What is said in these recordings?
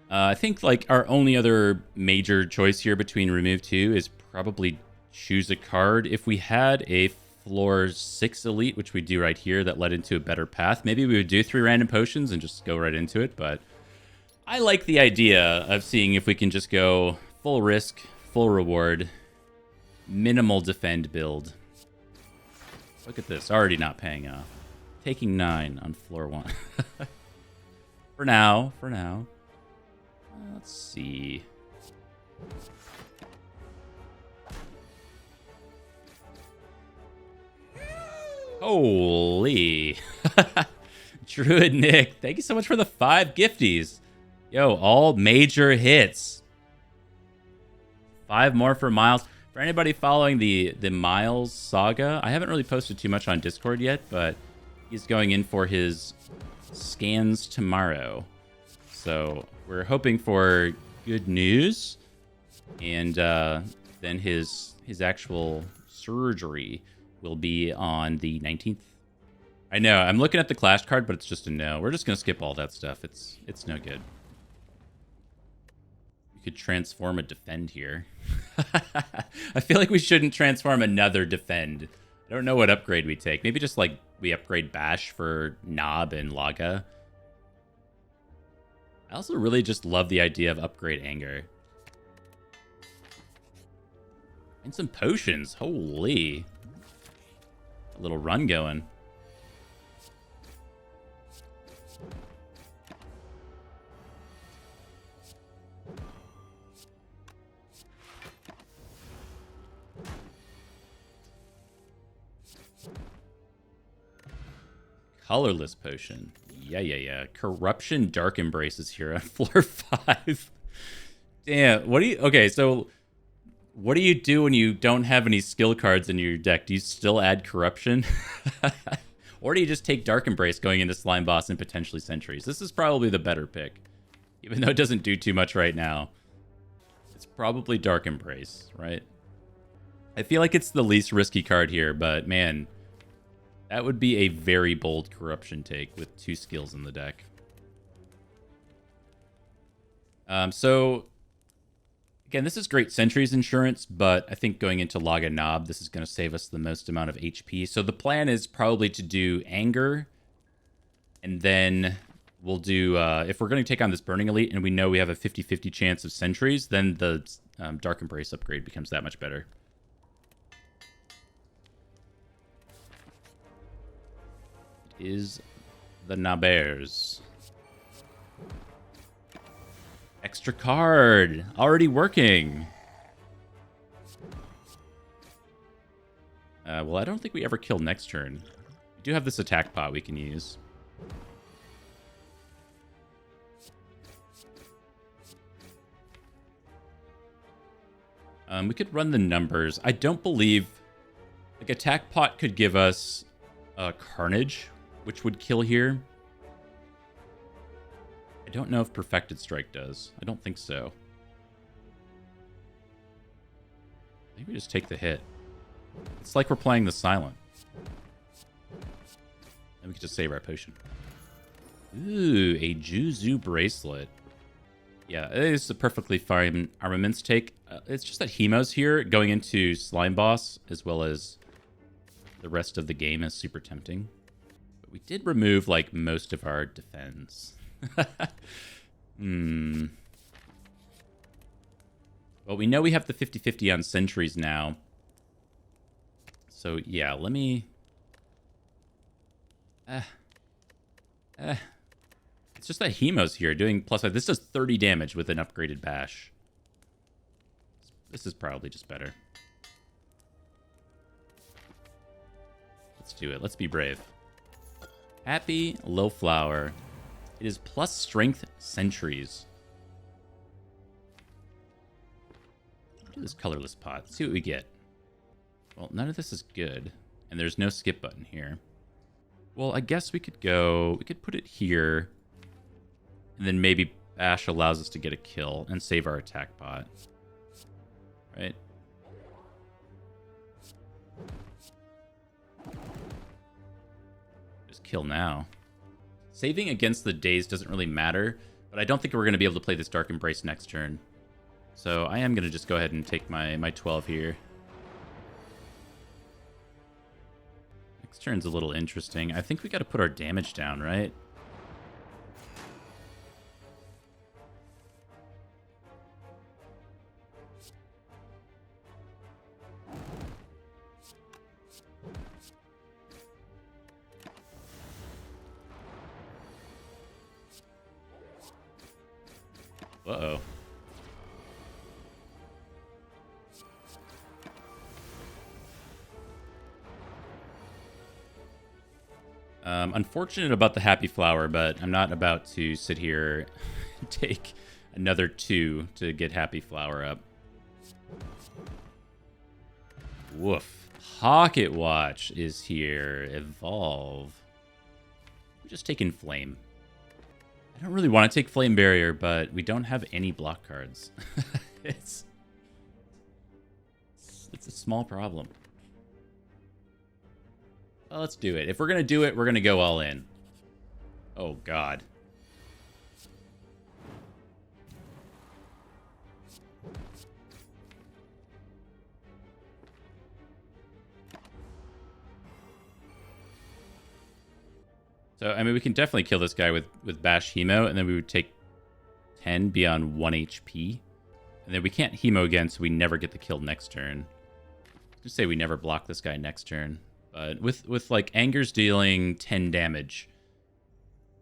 I think like our only other major choice here between remove 2 is probably choose a card. If we had a floor 6 elite, which we do right here, that led into a better path, maybe we would do 3 random potions and just go right into it. But I like the idea of seeing if we can just go full risk, full reward, minimal defend build. Look at this, already not paying off. Taking 9 on floor 1. For now. Let's see. Holy. Druid Nick, thank you so much for the 5 gifties. Yo, all major hits. 5 more for Miles. For anybody following the Miles saga, I haven't really posted too much on Discord yet, but he's going in for his scans tomorrow. So we're hoping for good news, and then his actual surgery will be on the 19th. I know, I'm looking at the Clash card, but it's just a no. We're just going to skip all that stuff. It's no good. We could transform a defend here. I feel like we shouldn't transform another defend. I don't know what upgrade we take. Maybe just like we upgrade Bash for Nob and Laga. I also really just love the idea of upgrade Anger. And some potions. Holy. A little run going. Colorless potion. Yeah. Corruption Dark Embrace is here on floor 5. Damn. Okay, so what do you do when you don't have any skill cards in your deck? Do you still add Corruption? Or do you just take Dark Embrace going into Slime Boss and potentially Sentries? This is probably the better pick. Even though it doesn't do too much right now. It's probably Dark Embrace, right? I feel like it's the least risky card here, but man, that would be a very bold Corruption take with 2 skills in the deck. So, again, this is great Sentries insurance, but I think going into Laga Nob, this is going to save us the most amount of HP. So the plan is probably to do Anger, and then we'll do, if we're going to take on this Burning Elite, and we know we have a 50-50 chance of Sentries, then the Dark Embrace upgrade becomes that much better. Is the Nabers. Extra card. Already working. Well, I don't think we ever kill next turn. We do have this attack pot we can use. We could run the numbers. I don't believe... Like, attack pot could give us Carnage, which would kill here. I don't know if Perfected Strike does. I don't think so. I think we just take the hit. It's like we're playing the Silent. And we can just save our potion. Ooh, a Juzu Bracelet. Yeah, it is a perfectly fine armaments take. It's just that Hemo's here going into Slime Boss, as well as the rest of the game, is super tempting. But we did remove, like, most of our defense. Well, we know we have the 50-50 on Sentries now. So, yeah, let me... It's just that Hemo's here doing plus 5. This does 30 damage with an upgraded Bash. This is probably just better. Let's do it. Let's be brave. Happy Low Flower. It is plus strength Sentries. Do this colorless pot. Let's see what we get. Well, none of this is good. And there's no skip button here. Well, I guess we could go... We could put it here. And then maybe Bash allows us to get a kill and save our attack pot. Right? Just kill now. Saving against the daze doesn't really matter, but But I don't think we're going to be able to play this Dark Embrace next turn. So I am going to just go ahead and take my 12 here. Next turn's a little interesting. I think we got to put our damage down, right? Uh-oh. Unfortunate about the Happy Flower, but I'm not about to sit here and take another 2 to get Happy Flower up. Woof. Pocket Watch is here. Evolve. We're just taking Flame. I don't really want to take Flame Barrier, but we don't have any block cards. it's a small problem. Well, let's do it. If we're going to do it, we're going to go all in. Oh, God. So, I mean, we can definitely kill this guy with Bash Hemo, and then we would take 10, be on 1 HP. And then we can't Hemo again, so we never get the kill next turn. Just say we never block this guy next turn. But with like, Anger's dealing 10 damage,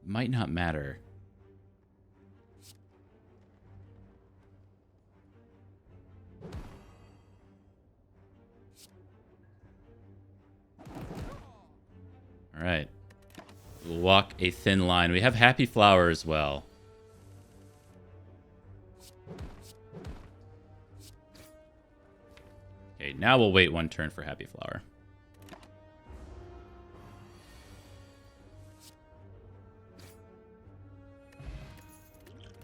might not matter. All right. We'll walk a thin line. We have Happy Flower as well. Okay, now we'll wait 1 turn for Happy Flower.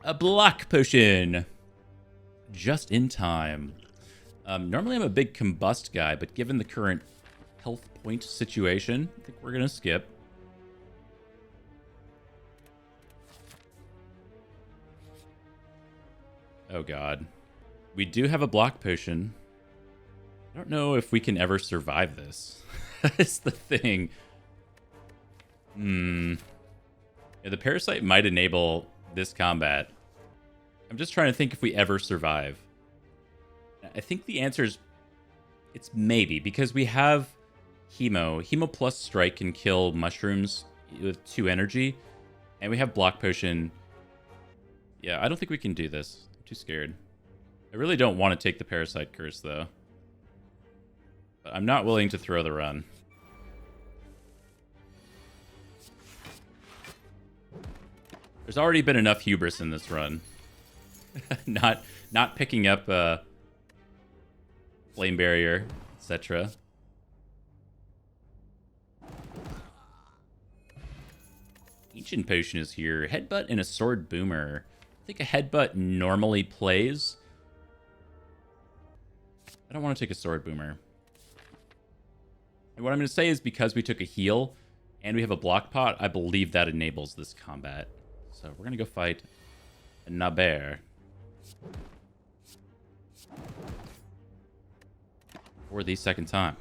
A block potion. Just in time. Normally I'm a big combust guy, but given the current health point situation, I think we're going to skip. Oh, God. We do have a block potion. I don't know if we can ever survive this. That's the thing. Yeah, the Parasite might enable this combat. I'm just trying to think if we ever survive. I think the answer is it's maybe, because we have Hemo. Hemo plus Strike can kill mushrooms with 2 energy. And we have Block Potion. Yeah, I don't think we can do this. I'm too scared. I really don't want to take the Parasite Curse, though. But I'm not willing to throw the run. There's already been enough hubris in this run. not picking up Flame Barrier, etc. Ancient Potion is here. Headbutt and a Sword Boomer. I think a Headbutt normally plays. I don't want to take a Sword Boomer. And what I'm going to say is because we took a heal and we have a block pot, I believe that enables this combat. So we're going to go fight a Naber. For the second time.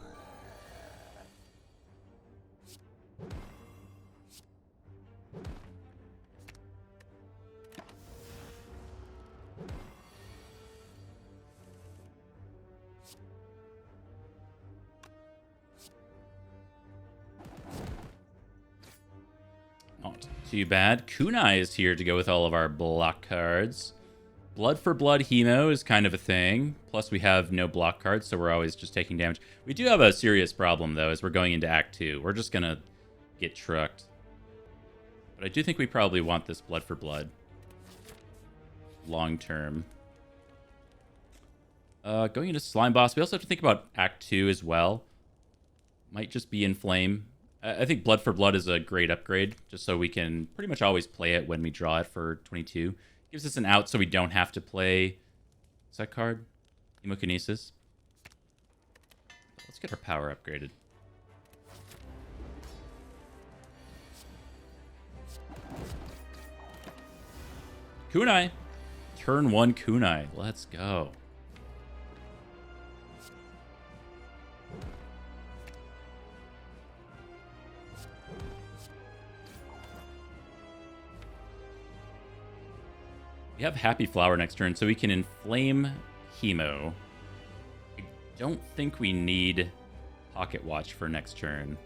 Not too bad. Kunai is here to go with all of our block cards. Blood for Blood Hemo is kind of a thing. Plus, we have no block cards, so we're always just taking damage. We do have a serious problem, though, as we're going into Act 2. We're just going to get trucked. But I do think we probably want this Blood for Blood. Long term. Going into Slime Boss, we also have to think about Act 2 as well. Might just be in Flame. I think Blood for Blood is a great upgrade, just so we can pretty much always play it when we draw it for 22. Gives us an out so we don't have to play... What's that card? Hemokinesis. Let's get our power upgraded. Kunai. Turn 1 Kunai. Let's go. We have Happy Flower next turn, so we can inflame Hemo. I don't think we need Pocket Watch for next turn.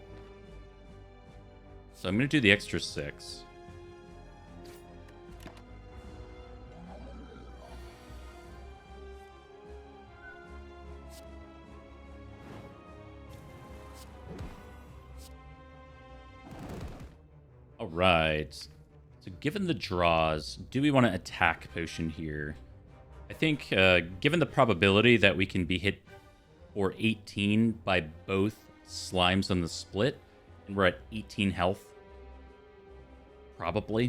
So I'm going to do the extra 6. All right. So given the draws, do we want to attack Potion here? I think given the probability that we can be hit for 18 by both slimes on the split, and we're at 18 health, probably.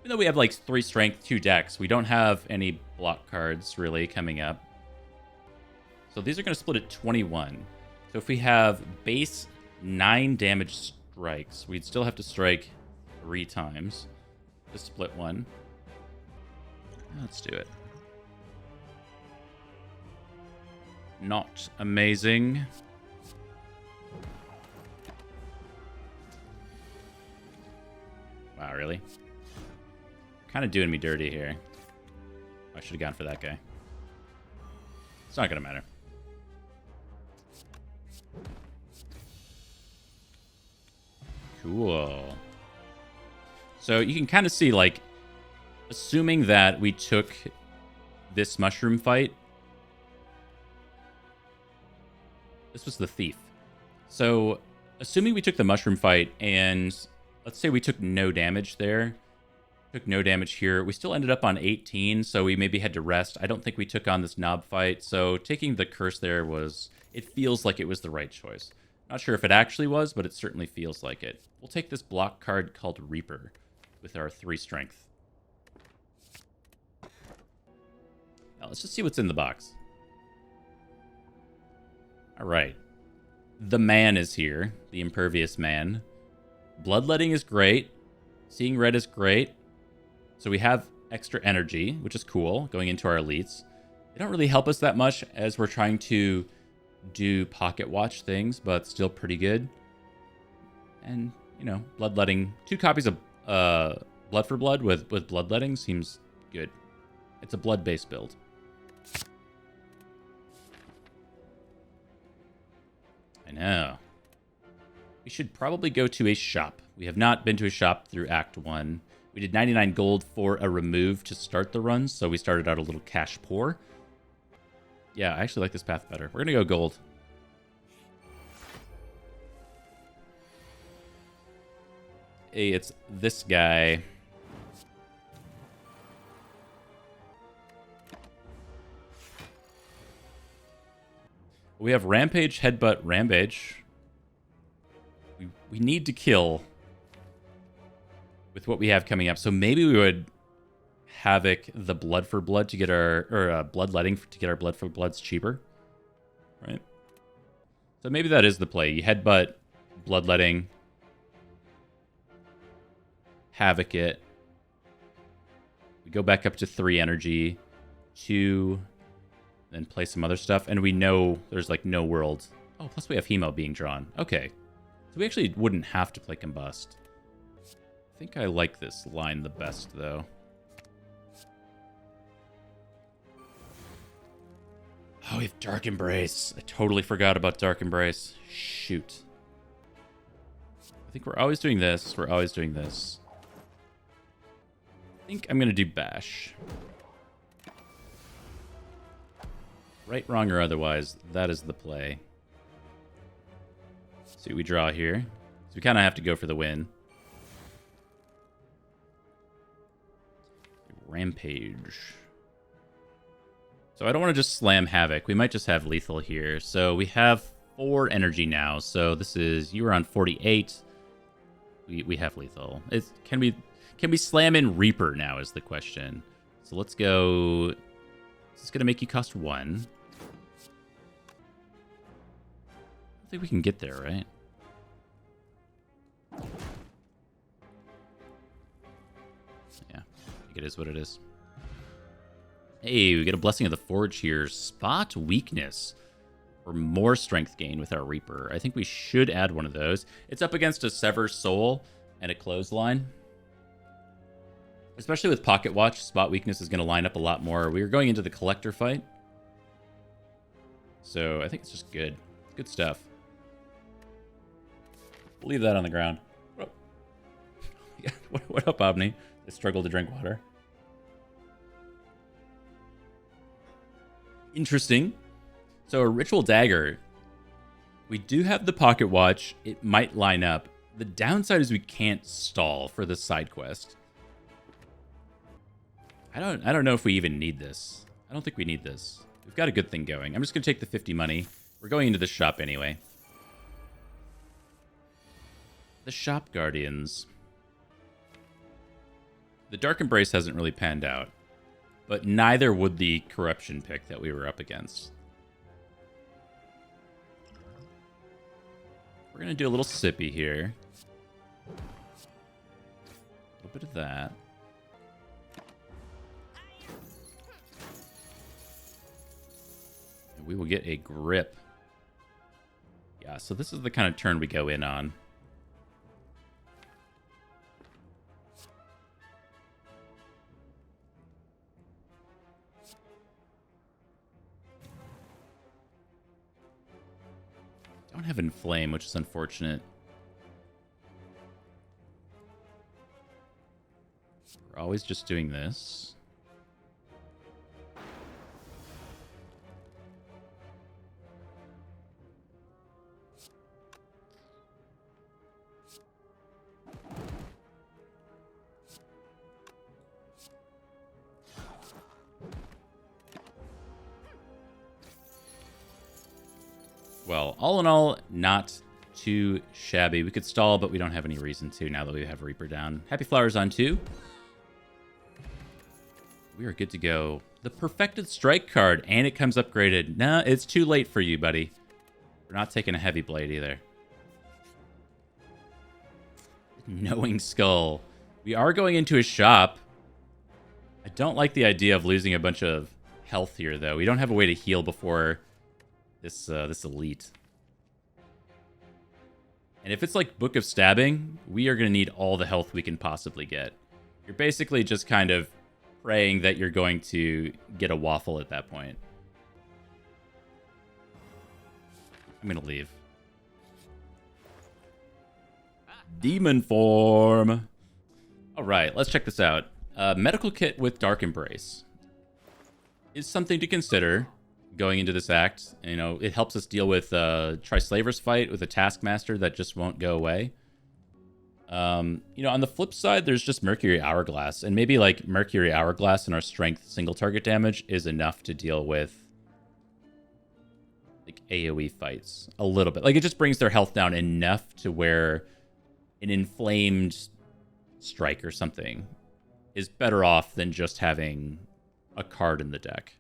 Even though we have like 3 strength, 2 dex, we don't have any block cards really coming up. So these are going to split at 21. So if we have base 9 damage strikes, we'd still have to strike 3 times to split one. Let's do it. Not amazing. Wow, really? Kind of doing me dirty here. I should have gone for that guy. It's not going to matter. Cool. So you can kind of see, like, assuming that we took this mushroom fight. This was the thief. So assuming we took the mushroom fight and let's say we took no damage there. Took no damage here. We still ended up on 18, so we maybe had to rest. I don't think we took on this knob fight, so taking the curse there was... It feels like it was the right choice. Not sure if it actually was, but it certainly feels like it. We'll take this block card called Reaper with our 3 strength. Now let's just see what's in the box. All right. The man is here. The Impervious Man. Bloodletting is great. Seeing Red is great. So we have extra energy, which is cool, going into our elites. They don't really help us that much as we're trying to do pocket watch things, but still pretty good. And, you know, bloodletting. 2 copies of Blood for Blood with bloodletting seems good. It's a blood-based build. I know. We should probably go to a shop. We have not been to a shop through Act 1. We did 99 gold for a remove to start the run, so we started out a little cash poor. Yeah, I actually like this path better. We're going to go gold. Hey, it's this guy. We have Rampage, Headbutt, Rampage. We need to kill with what we have coming up. So maybe we would Havoc the Blood for Blood to get our... Or Bloodletting to get our Blood for Bloods cheaper. Right? So maybe that is the play. You Headbutt, Bloodletting, Havoc it. We go back up to 3 energy. 2... Then play some other stuff. And we know there's like no world. Oh, plus we have Hemo being drawn. Okay. So we actually wouldn't have to play Combust. I think I like this line the best, though. Oh, we have Dark Embrace. I totally forgot about Dark Embrace. Shoot. I think we're always doing this. We're always doing this. I think I'm going to do Bash. Right, wrong, or otherwise, that is the play. See what we draw here. So we kind of have to go for the win. Rampage. So I don't want to just slam Havoc. We might just have lethal here. So we have 4 energy now. So this is... You were on 48. We have lethal. Can we slam in Reaper now is the question. So let's go... This is going to make you cost 1. I think we can get there, right? Yeah, I think it is what it is. Hey, we get a Blessing of the Forge here. Spot weakness. For more strength gain with our Reaper. I think we should add one of those. It's up against a Sever Soul and a Clothesline. Especially with Pocket Watch, spot weakness is going to line up a lot more. We are going into the Collector fight. So I think it's just good. Good stuff. We'll leave that on the ground. What up, what up Obni? I struggle to drink water. Interesting. So a Ritual Dagger. We do have the Pocket Watch. It might line up. The downside is we can't stall for this side quest. I don't know if we even need this. I don't think we need this. We've got a good thing going. I'm just going to take the 50 money. We're going into the shop anyway. The Shop Guardians. The Dark Embrace hasn't really panned out. But neither would the Corruption pick that we were up against. We're going to do a little sippy here. A little bit of that. We will get a grip. Yeah, so this is the kind of turn we go in on. Don't have Inflame, which is unfortunate. We're always just doing this. Well, all in all, not too shabby. We could stall, but we don't have any reason to now that we have Reaper down. Happy Flowers on 2. We are good to go. The Perfected Strike card, and it comes upgraded. Nah, it's too late for you, buddy. We're not taking a Heavy Blade either. Knowing Skull. We are going into a shop. I don't like the idea of losing a bunch of health here, though. We don't have a way to heal before this elite. And if it's like Book of Stabbing, we are going to need all the health we can possibly get. You're basically just kind of praying that you're going to get a waffle at that point. I'm going to leave. Demon form. All right, let's check this out. Medical kit with Dark Embrace is something to consider going into this act. You know, it helps us deal with Trislaver's fight with a Taskmaster that just won't go away. You know, on the flip side, there's just Mercury Hourglass, and maybe like Mercury Hourglass and our strength single target damage is enough to deal with like AoE fights a little bit. Like it just brings their health down enough to where an inflamed strike or something is better off than just having a card in the deck.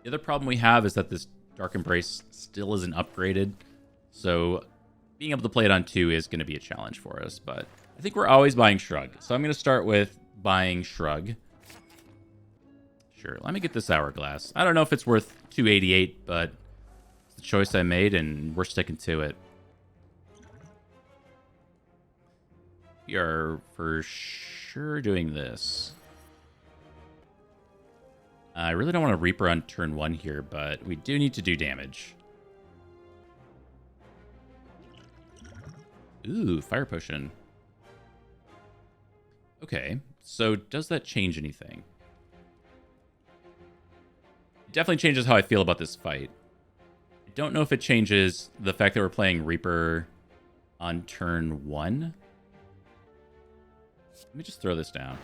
The other problem we have is that this Dark Embrace still isn't upgraded, so being able to play it on 2 is going to be a challenge for us, but I think we're always buying Shrug. So I'm going to start with buying Shrug. Sure, let me get this Hourglass. I don't know if it's worth 288, but it's the choice I made, and we're sticking to it. We are for sure doing this. I really don't want to Reaper on turn 1 here, but we do need to do damage. Ooh, Fire Potion. Okay, so does that change anything? It definitely changes how I feel about this fight. I don't know if it changes the fact that we're playing Reaper on turn 1. Let me just throw this down.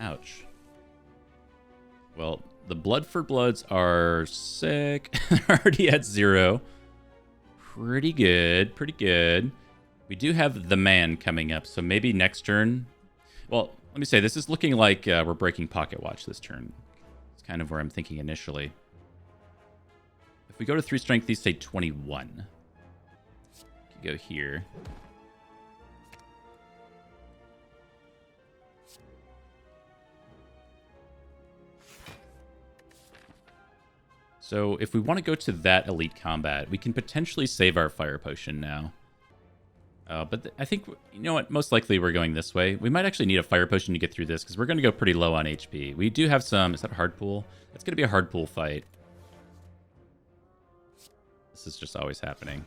Ouch. Well, the Blood for Bloods are sick. Already at 0. Pretty good. Pretty good. We do have the man coming up, so maybe next turn. Well, let me say, this is looking like we're breaking Pocket Watch this turn. It's kind of where I'm thinking initially. If we go to 3 strength, these say 21. Go here. So if we want to go to that elite combat, we can potentially save our fire potion now. But I think, you know what, most likely we're going this way. We might actually need a fire potion to get through this, because we're going to go pretty low on HP. We do have some... Is that a hard pool? That's going to be a hard pool fight. This is just always happening.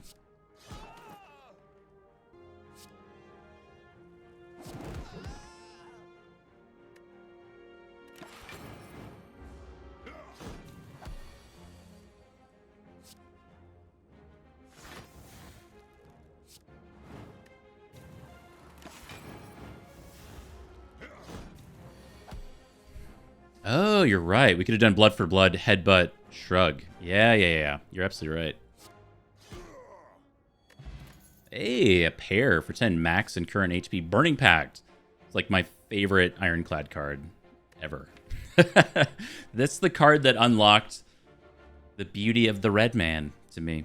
Oh, you're right. We could have done blood for blood, headbutt, shrug. Yeah. You're absolutely right. Hey, a pair for 10 max and current HP. Burning Pact. It's like my favorite Ironclad card ever. That's the card that unlocked the beauty of the red man to me.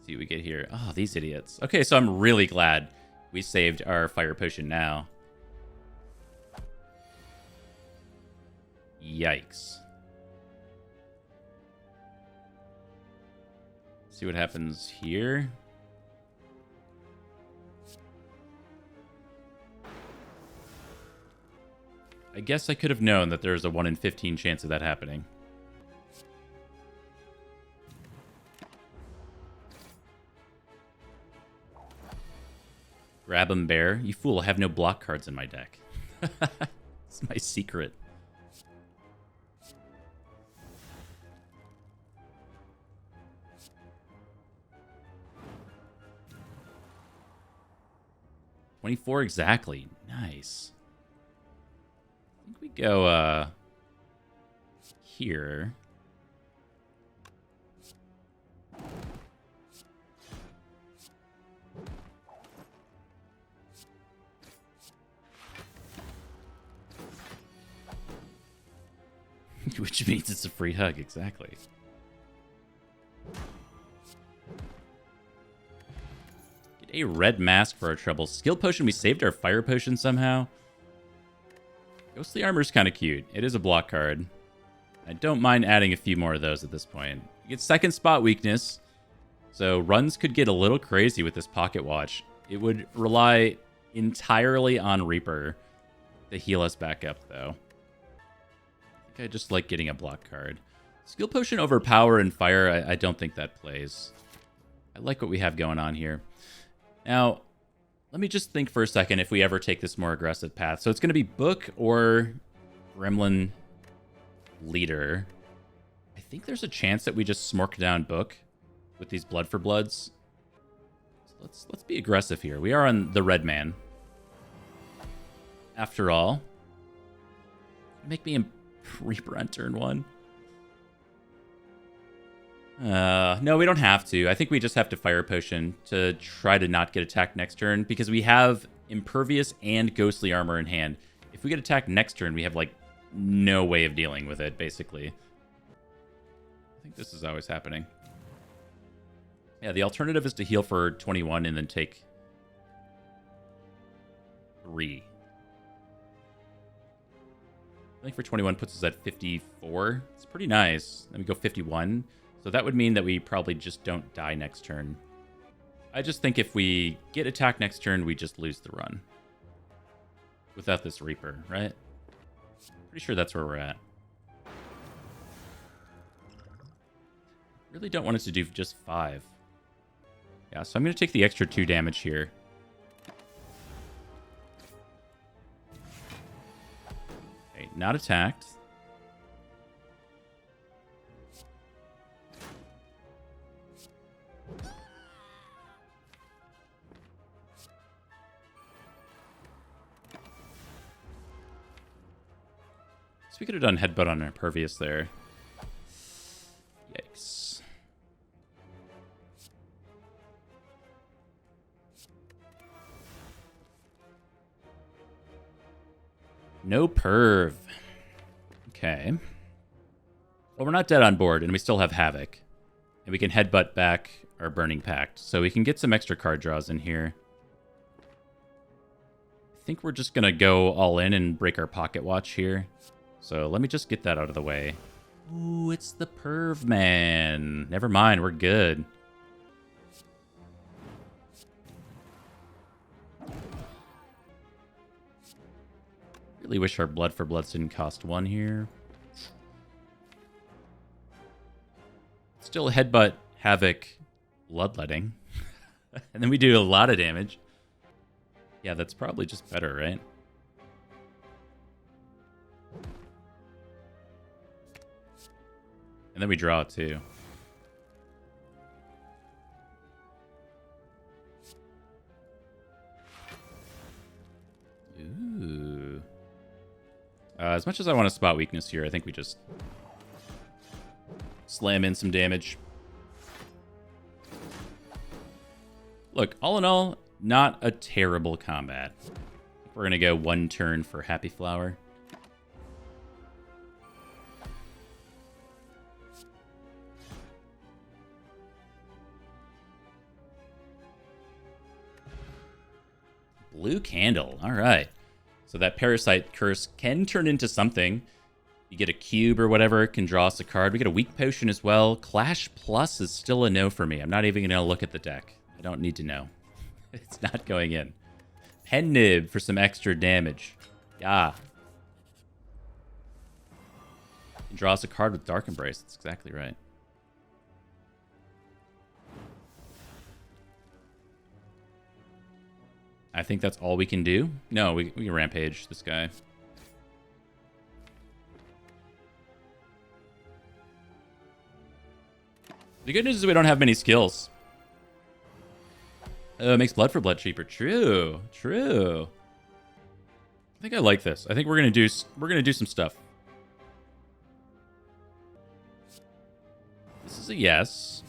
See what we get here. Oh, these idiots. Okay, so I'm really glad we saved our fire potion now. Yikes. See what happens here. I guess I could have known that there's a 1 in 15 chance of that happening. Grab 'em, bear. You fool, I have no block cards in my deck. It's my secret. $24 exactly. Nice. I think we go here. Which means it's a free hug, exactly. Get a red mask for our troubles. Skill potion, we saved our fire potion somehow. Ghostly armor's kind of cute. It is a block card. I don't mind adding a few more of those at this point. You get second spot weakness, so runs could get a little crazy with this pocket watch. It would rely entirely on Reaper to heal us back up, though. I just like getting a block card. Skill potion over power and fire, I don't think that plays. I like what we have going on here. Now, let me just think for a second if we ever take this more aggressive path. So it's going to be Book or Gremlin Leader. I think there's a chance that we just smork down Book with these Blood for Bloods. So let's be aggressive here. We are on the red man. After all. Make me Reaper on turn 1. No, we don't have to. I think we just have to fire potion to try to not get attacked next turn, because we have impervious and ghostly armor in hand. If we get attacked next turn, we have like no way of dealing with it, basically. I think this is always happening. Yeah, the alternative is to heal for 21 and then take 3. I think for 21 puts us at 54. It's pretty nice. Then we go 51. So that would mean that we probably just don't die next turn. I just think if we get attacked next turn, we just lose the run. Without this Reaper, right? Pretty sure that's where we're at. Really don't want it to do just 5. Yeah, so I'm going to take the extra 2 damage here. Okay, not attacked. So we could have done headbutt on Impervious there. Yikes. No perv. Okay. Well, we're not dead on board, and we still have Havoc. And we can headbutt back our Burning Pact. So we can get some extra card draws in here. I think we're just going to go all in and break our Pocket Watch here. So let me just get that out of the way. Ooh, it's the Perv Man. Never mind, we're good. Really wish our Blood for Bloods didn't cost 1 here. Still headbutt, Havoc, Bloodletting. And then we do a lot of damage. Yeah, that's probably just better, right? And then we draw it too. Ooh. As much as I want to spot weakness here, I think we just slam in some damage. Look, all in all, not a terrible combat. We're going to go 1 turn for Happy Flower. Blue Candle. All right. So that Parasite Curse can turn into something. You get a cube or whatever, it can draw us a card. We get a Weak Potion as well. Clash Plus is still a no for me. I'm not even going to look at the deck. I don't need to know. It's not going in. Pen Nib for some extra damage. Yeah. Can draw us a card with Dark Embrace. That's exactly right. I think that's all we can do. No, we can Rampage this guy. The good news is we don't have many skills. It makes Blood for Blood cheaper. True. True. I think I like this. I think we're gonna do some stuff. This is a yes.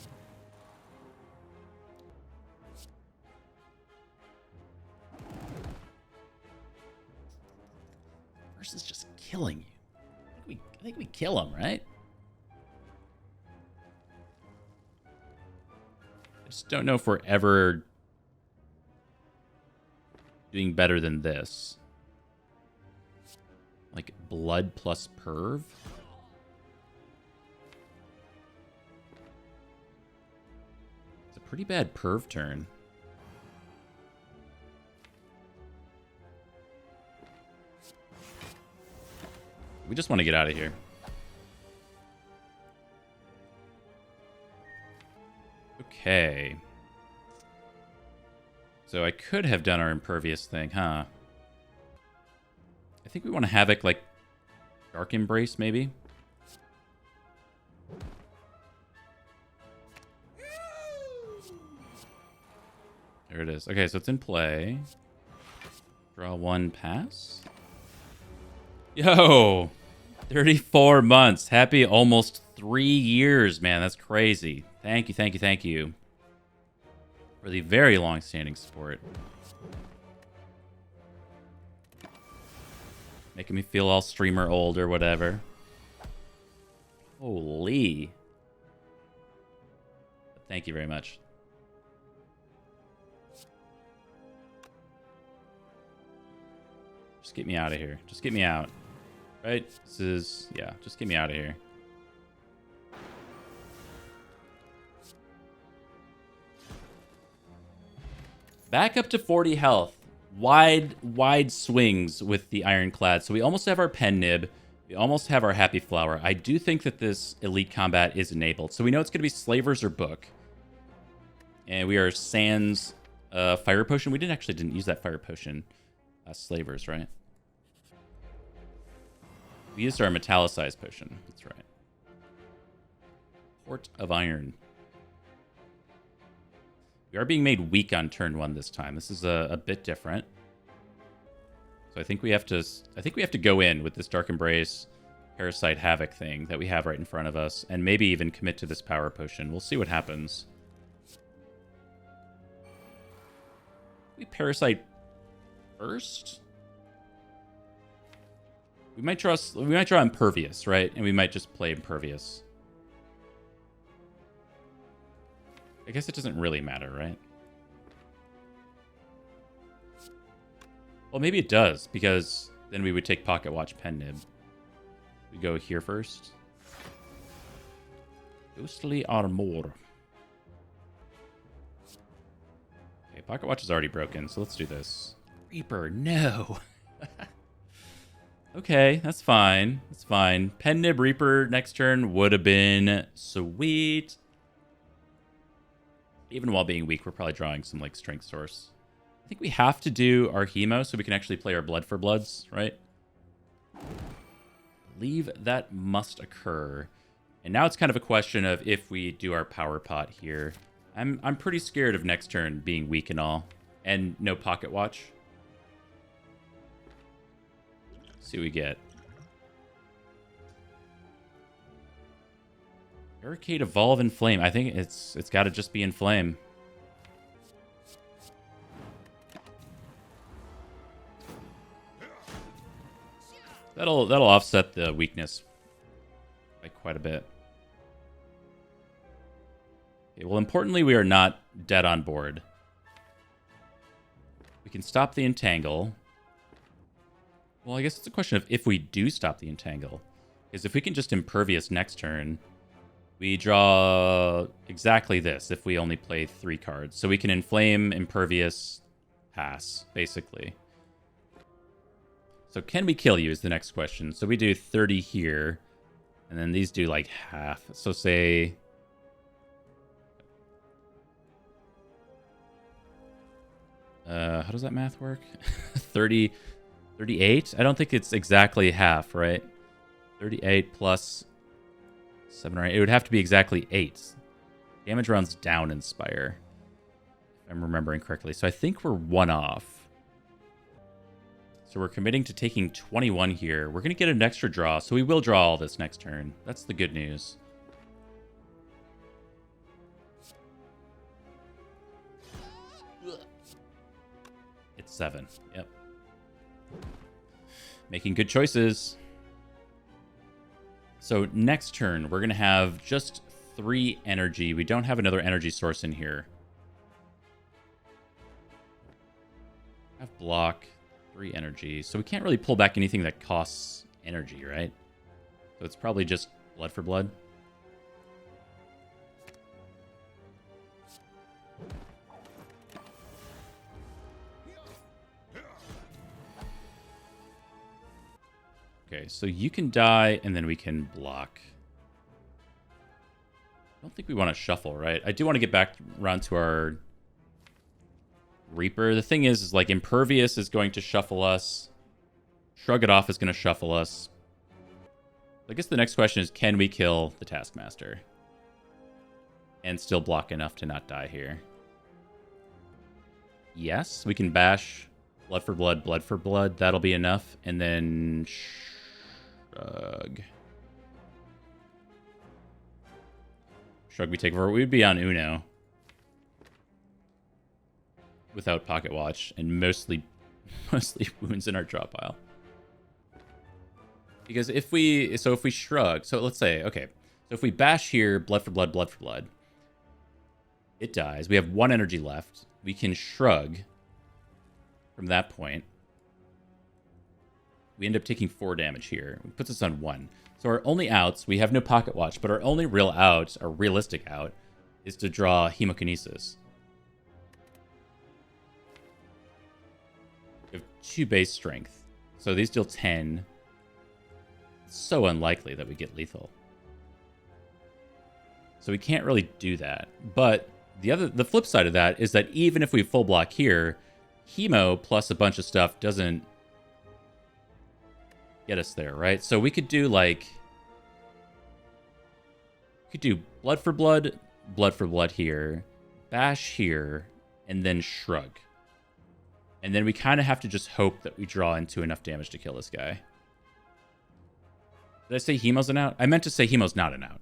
Versus just killing you. I think we kill him, right? I just don't know if we're ever doing better than this. Like Blood plus Perv? It's a pretty bad Perv turn. We just want to get out of here. Okay. So I could have done our Impervious thing, huh? I think we want to Havoc, like, Dark Embrace, maybe? There it is. Okay, so it's in play. Draw 1, pass. Yo! 34 months. Happy almost 3 years, man. That's crazy. Thank you, thank you, thank you. For the very long-standing support. Making me feel all streamer old or whatever. Holy. Thank you very much. Just get me out of here. Just get me out. Right? This is... yeah, just get me out of here. Back up to 40 health. Wide swings with the Ironclad. So we almost have our Pen Nib. We almost have our Happy Flower. I do think that this Elite Combat is enabled. So we know it's going to be Slavers or Book. And we are Sans Fire Potion. We didn't use that Fire Potion. Slavers, right? We used our Metallicized Potion. That's right. Port of Iron. We are being made weak on turn 1 this time. This is a bit different. So I think we have to go in with this Dark Embrace, Parasite Havoc thing that we have right in front of us, and maybe even commit to this Power Potion. We'll see what happens. We Parasite first? We might draw Impervious, right? And we might just play Impervious. I guess it doesn't really matter, right? Well, maybe it does, because then we would take Pocket Watch Pen Nib. We go here first. Ghostly Armor. Okay, Pocket Watch is already broken, so let's do this. Reaper, no! Okay, that's fine. That's fine. Pen Nib Reaper next turn would have been sweet. Even while being weak, we're probably drawing some, like, Strength Source. I think we have to do our Hemo so we can actually play our Blood for Bloods, right? I believe that must occur. And now it's kind of a question of if we do our Power Pot here. I'm pretty scared of next turn being weak and all. And no Pocket Watch. Let's see what we get. Barricade, Evolve, and Flame. I think it's got to just be in Flame. That'll offset the weakness by quite a bit. Okay, well, importantly, we are not dead on board. We can stop the Entangle. Well, I guess it's a question of if we do stop the Entangle. Because if we can just Impervious next turn, we draw exactly this if we only play 3 cards. So we can Inflame, Impervious, pass, basically. So can we kill you is the next question. So we do 30 here, and then these do like half. So say... how does that math work? 30... 38? I don't think it's exactly half, right? 38 plus 7 or 8. It would have to be exactly 8. Damage runs down in Spire, if I'm remembering correctly. So I think we're 1 off. So we're committing to taking 21 here. We're going to get an extra draw, so we will draw all this next turn. That's the good news. It's 7. Yep. Making good choices. So next turn, we're going to have just 3 energy. We don't have another energy source in here. Have block, 3 energy. So we can't really pull back anything that costs energy, right? So it's probably just Blood for Blood. Okay, so you can die, and then we can block. I don't think we want to shuffle, right? I do want to get back around to our Reaper. The thing is like, Impervious is going to shuffle us. Shrug It Off is going to shuffle us. I guess the next question is, can we kill the Taskmaster? And still block enough to not die here? Yes, we can bash Blood for Blood, Blood for Blood. That'll be enough. And then... Shrug we take over. We'd be on Uno. Without Pocket Watch. And mostly wounds in our draw pile. Because if we shrug... So let's say, okay. So if we bash here, Blood for Blood, Blood for Blood. It dies. We have 1 energy left. We can shrug from that point. We end up taking 4 damage here. It puts us on 1. So our only outs, we have no Pocket Watch, but our only real out, our realistic out, is to draw Hemokinesis. We have 2 base strength. So these deal 10. It's so unlikely that we get lethal. So we can't really do that. But the flip side of that is that even if we full block here, Hemo plus a bunch of stuff doesn't get us there, right? So we could do like... We could do Blood for Blood, Blood for Blood here, bash here, and then shrug. And then we kind of have to just hope that we draw into enough damage to kill this guy. Did I say Hemo's an out? I meant to say Hemo's not an out.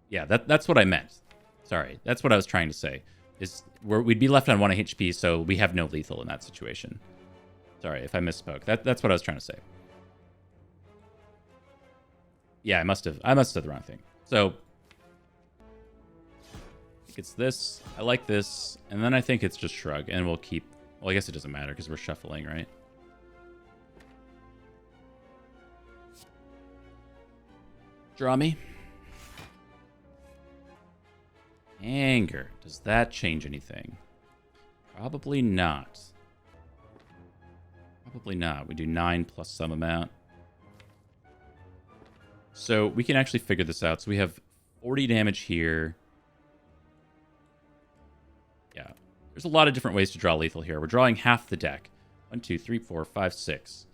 Yeah, that's what I meant. Sorry, that's what I was trying to say. We'd be left on 1 HP, so we have no lethal in that situation. Sorry if I misspoke. That's what I was trying to say. Yeah, I must have said the wrong thing. So I think it's this. I like this. And then I think it's just shrug. And we'll keep... Well, I guess it doesn't matter because we're shuffling, right? Draw me. Anger. Does that change anything? Probably not. Probably not. We do 9 plus some amount. So we can actually figure this out. So we have 40 damage here. Yeah. There's a lot of different ways to draw lethal here. We're drawing half the deck. 1, 2, 3, 4, 5, 6.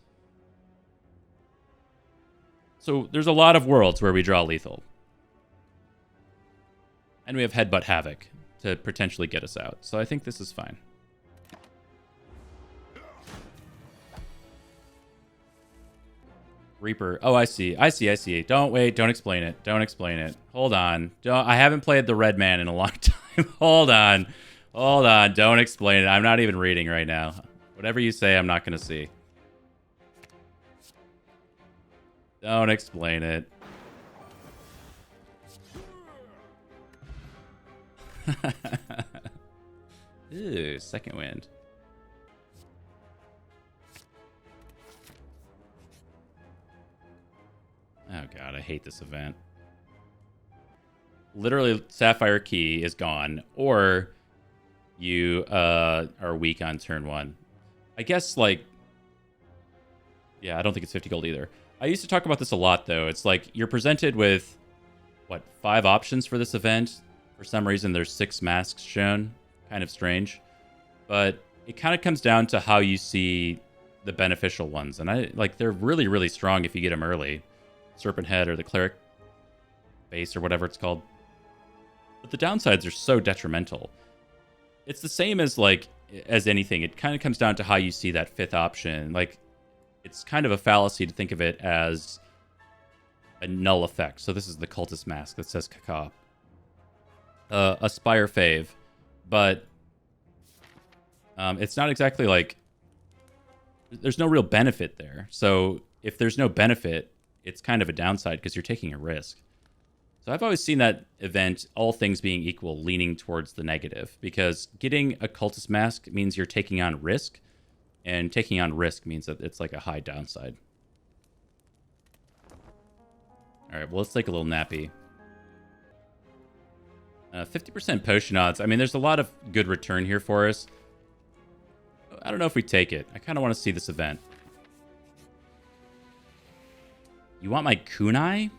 So there's a lot of worlds where we draw lethal. And we have Headbutt Havoc to potentially get us out. So I think this is fine. Reaper. Oh, I see. I see. Don't wait. Don't explain it. Hold on. I haven't played the Red Man in a long time. Hold on. Don't explain it. I'm not even reading right now. Whatever you say, I'm not going to see. Don't explain it. Ooh, second wind. Oh god, I hate this event. Literally, Sapphire Key is gone, or you are weak on turn 1. I guess, like... Yeah, I don't think it's 50 gold either. I used to talk about this a lot, though. It's like, you're presented with, what, 5 options for this event? For some reason, there's 6 masks shown. Kind of strange. But it kind of comes down to how you see the beneficial ones. And they're really, really strong if you get them early. Serpent Head or the Cleric Base or whatever it's called. But the downsides are so detrimental. It's the same as anything. It kind of comes down to how you see that 5th option. Like, it's kind of a fallacy to think of it as a null effect. So this is the Cultist Mask that says Caca. A Spire fave. But it's not exactly like... There's no real benefit there. So if there's no benefit, it's kind of a downside because you're taking a risk. So I've always seen that event, all things being equal, leaning towards the negative. Because getting a Cultist Mask means you're taking on risk. And taking on risk means that it's like a high downside. Alright, well, let's take a little nappy. 50% potion odds. I mean, there's a lot of good return here for us. I don't know if we take it. I kind of want to see this event. You want my kunai?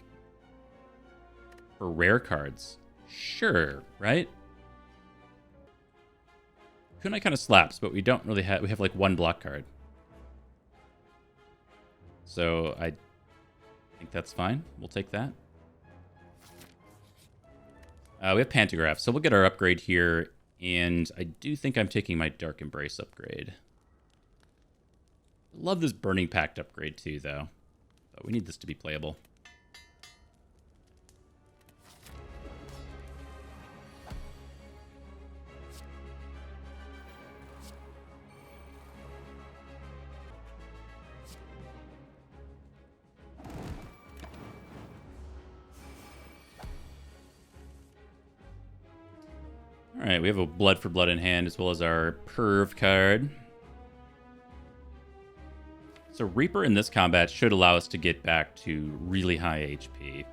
For rare cards. Sure, right? Kunai kind of slaps, but we don't really have... We have like 1 block card. So I think that's fine. We'll take that. We have Pantograph, so we'll get our upgrade here. And I do think I'm taking my Dark Embrace upgrade. Love this Burning Pact upgrade too, though. But we need this to be playable. Alright, we have a Blood for Blood in hand, as well as our Perv card. So Reaper in this combat should allow us to get back to really high HP.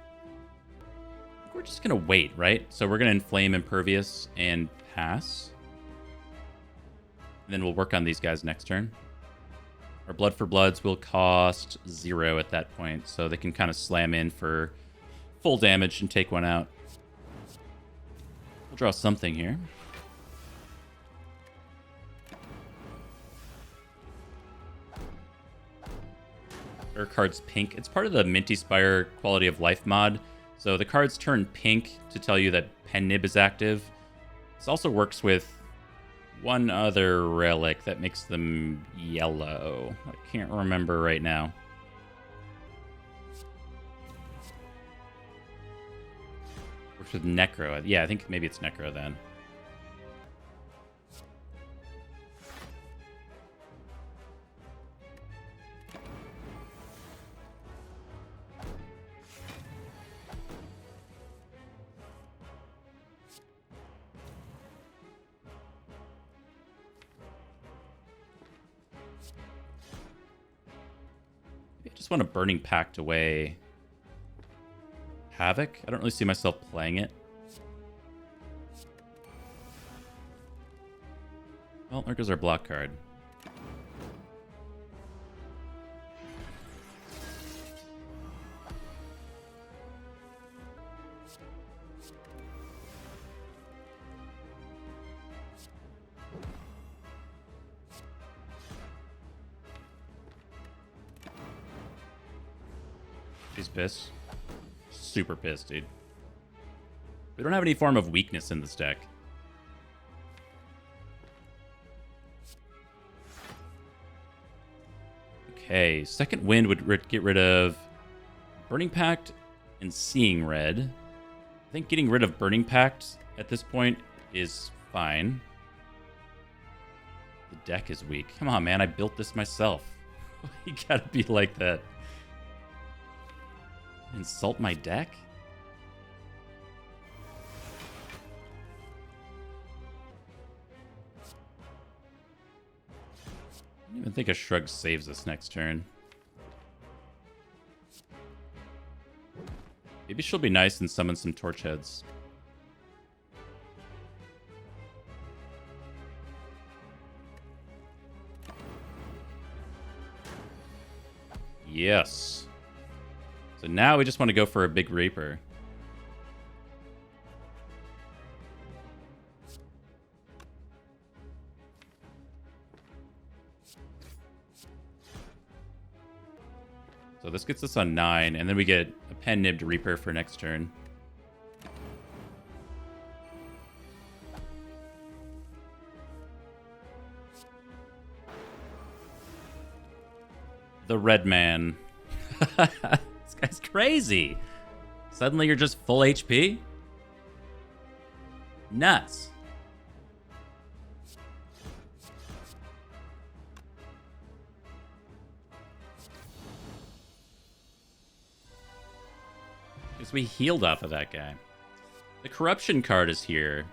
We're just going to wait, right? So we're going to Inflame Impervious and pass. And then we'll work on these guys next turn. Our Blood for Bloods will cost 0 at that point, so they can kind of slam in for full damage and take one out. We'll draw something here. Our card's pink. It's part of the Minty Spire Quality of Life mod. So the cards turn pink to tell you that Pen Nib is active. This also works with one other relic that makes them yellow. I can't remember right now. Works with Necro. Yeah, I think maybe it's Necro then. I just want a Burning Pact away Havoc. I don't really see myself playing it. Well, there goes our block card. He's pissed. Super pissed, dude. We don't have any form of weakness in this deck. Okay, second wind would get rid of Burning Pact and Seeing Red. I think getting rid of Burning Pact at this point is fine. The deck is weak. Come on, man. I built this myself. You gotta be like that. Insult my deck? I don't even think a Shrug saves us next turn. Maybe she'll be nice and summon some Torch Heads. Yes. So now we just want to go for a big Reaper. So this gets us on 9, and then we get a Pen-Nibbed Reaper for next turn. The Red Man. This guy's crazy. Suddenly you're just full HP? Nuts. Because we healed off of that guy. The Corruption card is here.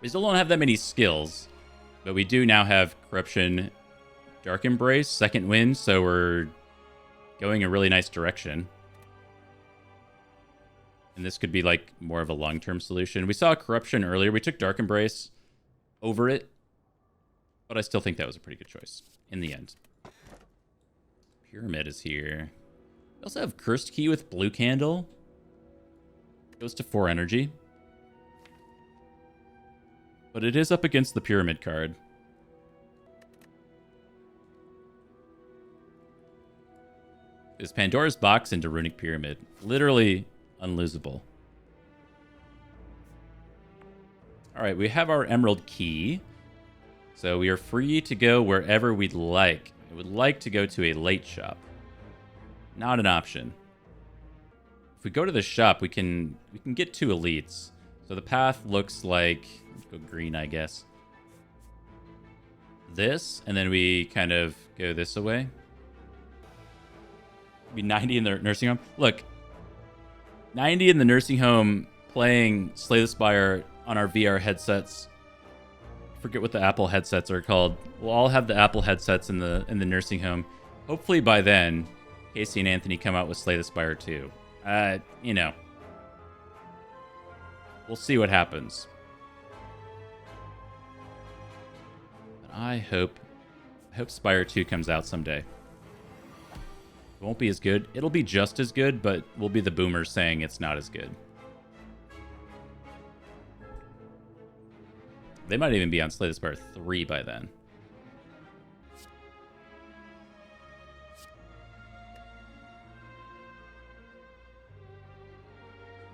We still don't have that many skills, but we do now have Corruption, Dark Embrace, Second Wind, so we're going a really nice direction. And this could be like more of a long-term solution. We saw Corruption earlier. We took Dark Embrace over it, but I still think that was a pretty good choice in the end. Pyramid is here. We also have Cursed Key with Blue Candle. Goes to 4 energy. But it is up against the Pyramid card. Is Pandora's Box into Runic Pyramid. Literally unlosable. Alright, we have our Emerald Key. So we are free to go wherever we'd like. I would like to go to a late shop. Not an option. If we go to the shop, we can get 2 elites. So the path looks like, let's go green, I guess. This, and then we kind of go this away. Be 90 in the nursing home. Look, 90 in the nursing home playing Slay the Spire on our VR headsets. I forget what the Apple headsets are called. We'll all have the Apple headsets in the nursing home. Hopefully by then, Casey and Anthony come out with Slay the Spire 2. You know. We'll see what happens. But I hope Spire 2 comes out someday. It won't be as good. It'll be just as good, but we'll be the boomers saying it's not as good. They might even be on Slay the Spire 3 by then.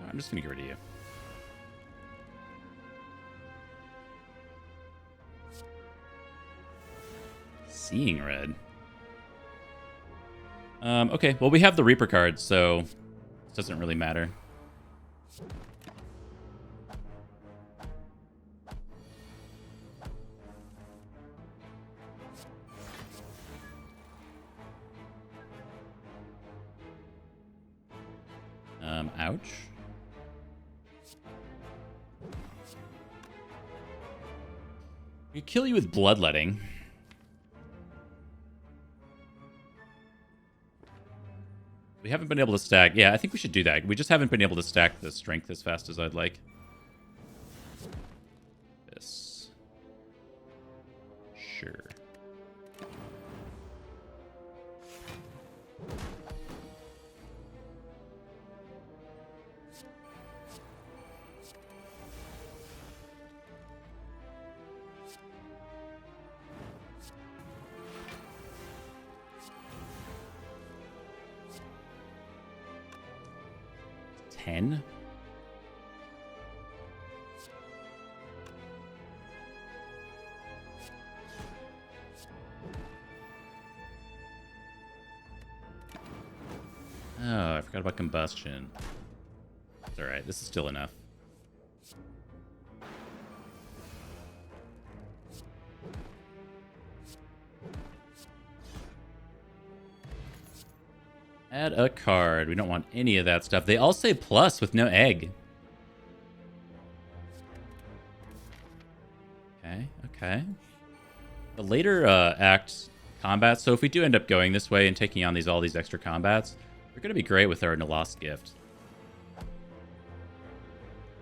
I'm just going to get rid of you. Seeing Red. Okay, well, we have the Reaper card, so it doesn't really matter. Ouch. We kill you with Bloodletting. We haven't been able to stack. Yeah, I think we should do that. We just haven't been able to stack the strength as fast as I'd like. This. Sure. $10? Oh, I forgot about combustion. It's alright, this is still enough. Add a card. We don't want any of that stuff. They all say plus with no egg. Okay, okay. The later act combats, so if we do end up going this way and taking on all these extra combats, they're going to be great with our Lost Gift.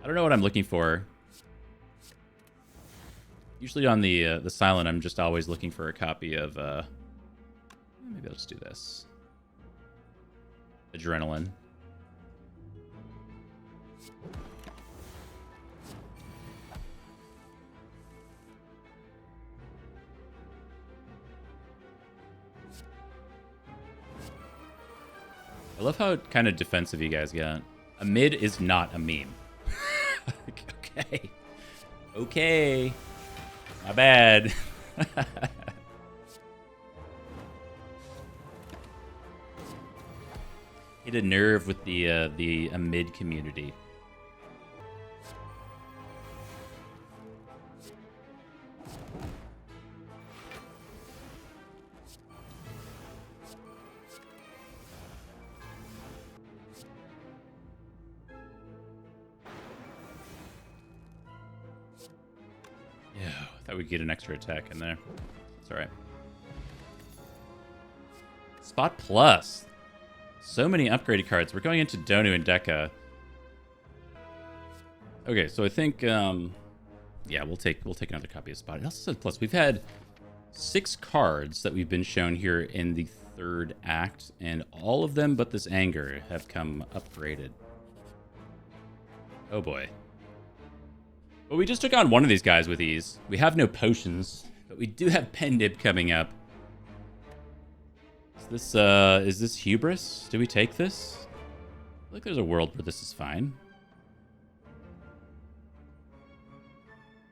I don't know what I'm looking for. Usually on the Silent, I'm just always looking for a copy of... maybe I'll just do this. Adrenaline. I love how kind of defensive you guys get. A mid is not a meme. Okay. Okay. My bad. Hit a nerve with the mid community. Yeah, I thought we'd get an extra attack in there. It's alright. Spot plus. So many upgraded cards. We're going into Donu and Deka. Okay, so I think yeah, we'll take another copy of Spot. It also says plus. We've had 6 cards that we've been shown here in the 3rd act, and all of them but this Anger have come upgraded. Oh boy. But we just took on one of these guys with ease. We have no potions, but we do have Pendib coming up. Is this hubris? Do we take this? I feel like there's a world where this is fine.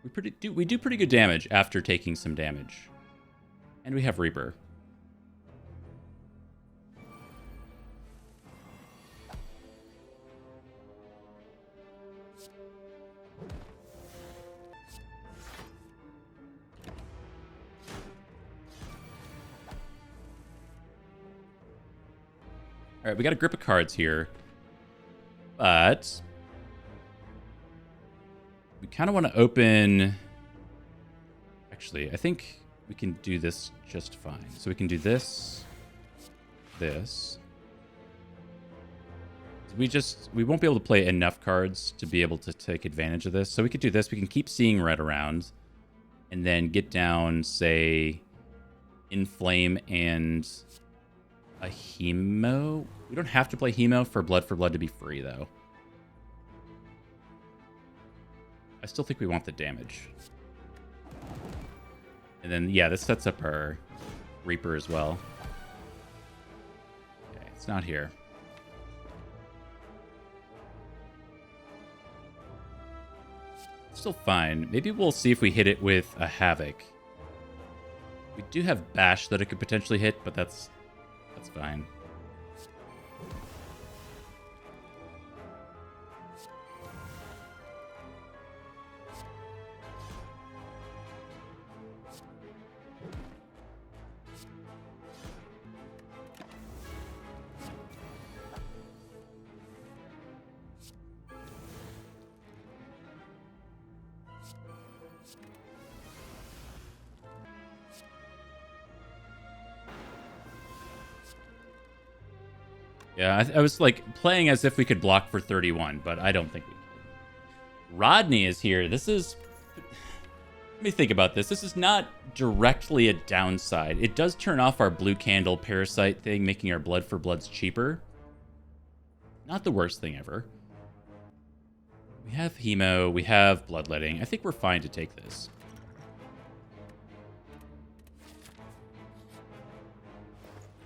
We do pretty good damage after taking some damage. And we have Reaper. Alright, we got a grip of cards here. But we kind of want to open... Actually, I think we can do this just fine. So we can do this. This. We won't be able to play enough cards to be able to take advantage of this. So we could do this. We can keep seeing red around. And then get down, say, Inflame and... a Hemo? We don't have to play Hemo for Blood to be free, though. I still think we want the damage. And then, yeah, this sets up our Reaper as well. Okay, it's not here. It's still fine. Maybe we'll see if we hit it with a Havoc. We do have Bash that it could potentially hit, but that's fine. Yeah, I was like playing as if we could block for 31, but I don't think we can. Rodney is here. This is... Let me think about this. This is not directly a downside. It does turn off our blue candle parasite thing, making our blood for bloods cheaper. Not the worst thing ever. We have hemo. We have bloodletting. I think we're fine to take this.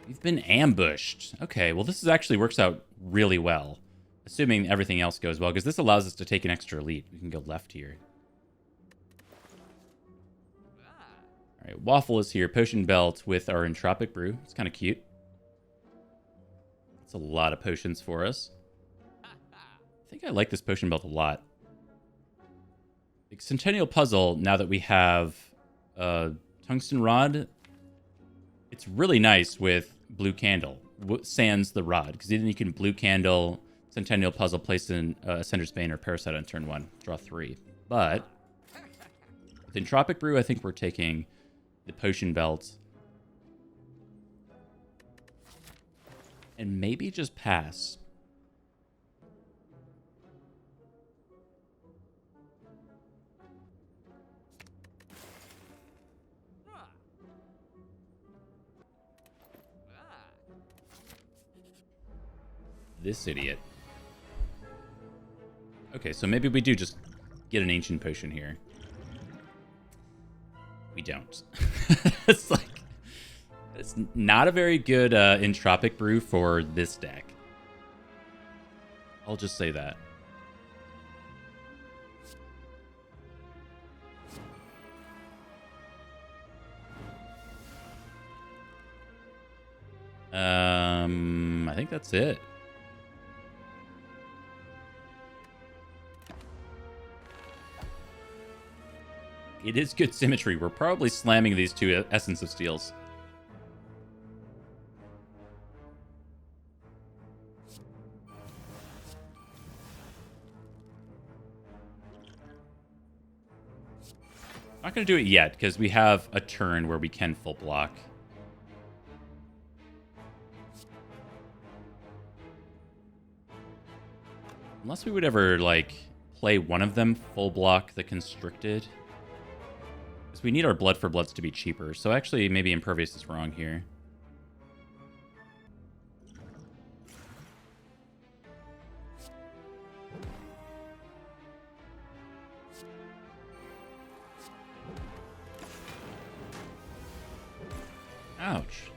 We've been ambushed. Okay, well, this actually works out really well. Assuming everything else goes well, because this allows us to take an extra elite. We can go left here. All right, Waffle is here. Potion belt with our Entropic Brew. It's kind of cute. That's a lot of potions for us. I think I like this potion belt a lot. The Centennial Puzzle, now that we have Tungsten Rod, it's really nice with Blue Candle, sans the Rod, because then you can Blue Candle, Centennial Puzzle, place in Ascender's Bane or Parasite on turn 1, draw 3. But with Entropic Brew, I think we're taking the Potion Belt and maybe just pass. This idiot. Okay, so maybe we do just get an Ancient Potion here. We don't. It's like... It's not a very good Entropic Brew for this deck. I'll just say that. I think that's it. It is good symmetry. We're probably slamming these two Essence of Steels. Not going to do it yet, because we have a turn where we can full block. Unless we would ever, like, play one of them full block the Constricted. Because we need our Blood for Bloods to be cheaper. So actually, maybe Impervious is wrong here. Ouch.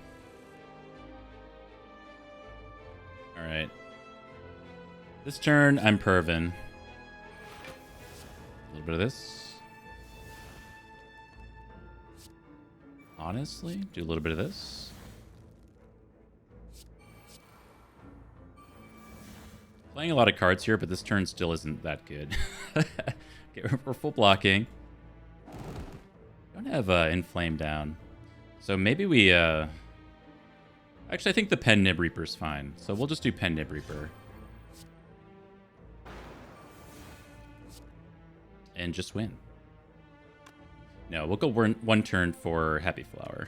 Alright. This turn, I'm Pervin. A little bit of this. Honestly, do a little bit of this. Playing a lot of cards here, but this turn still isn't that good. Okay, we're full blocking. Don't have Inflame down. So maybe we... Actually, I think the Pen Nib Reaper's fine. So we'll just do Pen Nib Reaper. And just win. No, we'll go one turn for Happy Flower.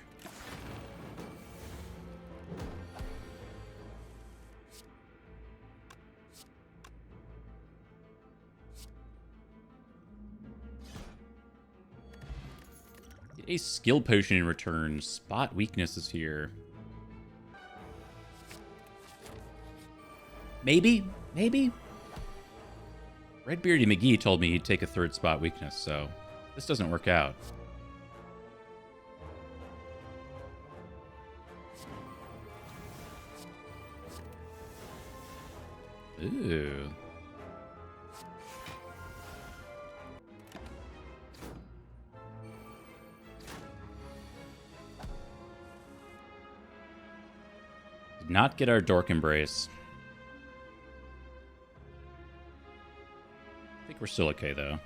Get a skill potion in return. Spot weakness is here. Maybe? Maybe? Redbeardy McGee told me he'd take a third spot weakness, so this doesn't work out. Ooh. Did not get our Dork Embrace. I think we're still okay, though.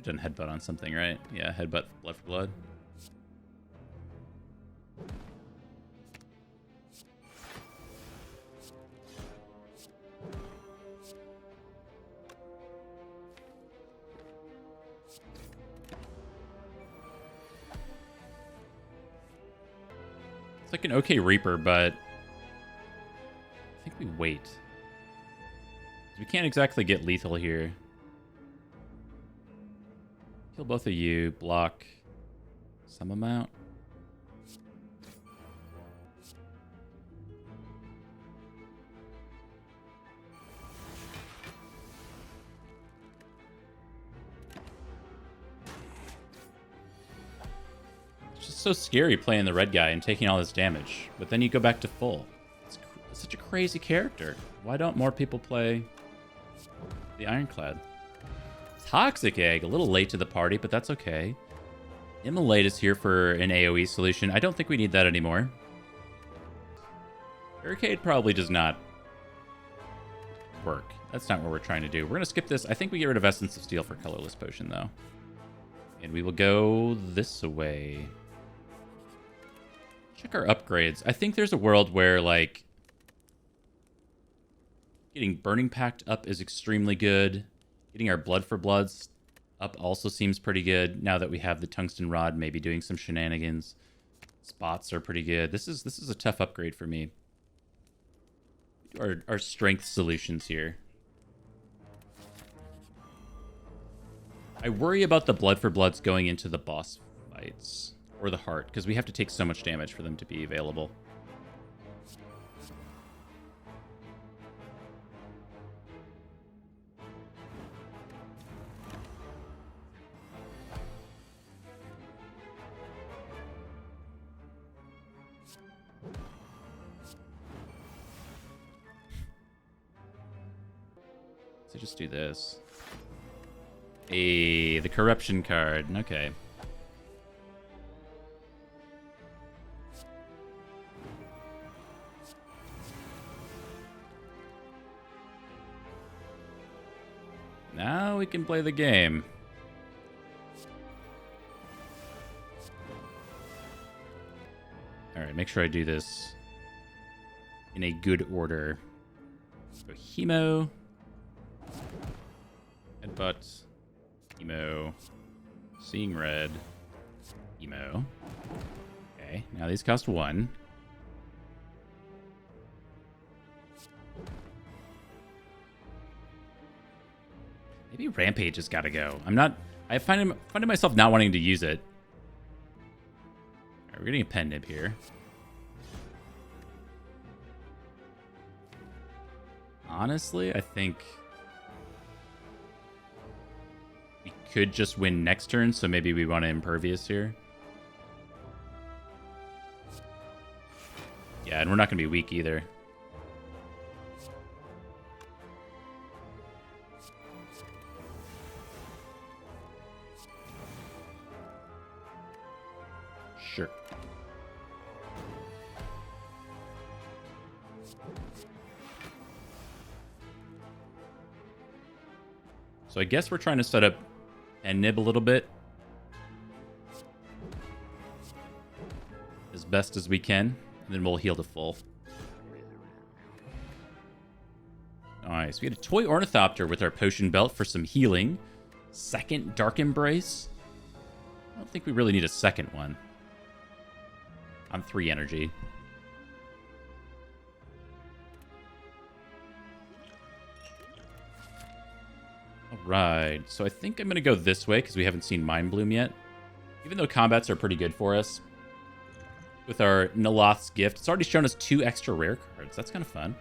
done headbutt on something, right? Yeah, headbutt, blood for blood. It's like an okay Reaper, but I think we wait. We can't exactly get lethal here. Kill both of you, block some amount. It's just so scary playing the red guy and taking all this damage, but then you go back to full. It's such a crazy character. Why don't more people play the Ironclad? Toxic Egg, a little late to the party, but that's okay. Immolate is here for an AoE solution. I don't think we need that anymore. Barricade probably does not work. That's not what we're trying to do. We're going to skip this. I think we get rid of Essence of Steel for Colorless Potion, though. And we will go this way. Check our upgrades. I think there's a world where, like, getting Burning Pact up is extremely good. Getting our Blood for Bloods up also seems pretty good. Now that we have the Tungsten Rod, maybe doing some shenanigans. Spots are pretty good. This is a tough upgrade for me. Our strength solutions here. I worry about the Blood for Bloods going into the boss fights. Or the heart, because we have to take so much damage for them to be available. So just do this. Hey, the corruption card. Okay. Now we can play the game. Alright, make sure I do this in a good order. So Hemo. Headbutt. Hemo. Seeing red. Hemo. Okay, now these cost 1. Maybe Rampage has got to go. I find myself not wanting to use it. All right, we're getting a pen nib here. Honestly, I think we could just win next turn, so maybe we want to Impervious here. Yeah, and we're not going to be weak either. Sure. So I guess we're trying to set up and nib a little bit as best as we can, and then we'll heal to full. Nice. We had a toy Ornithopter with our potion belt for some healing. Second Dark Embrace. I don't think we really need a second one. I'm 3 energy. Alright, so I think I'm going to go this way because we haven't seen Mind Bloom yet. Even though combats are pretty good for us. With our Naloth's Gift, it's already shown us 2 extra rare cards. That's kind of fun.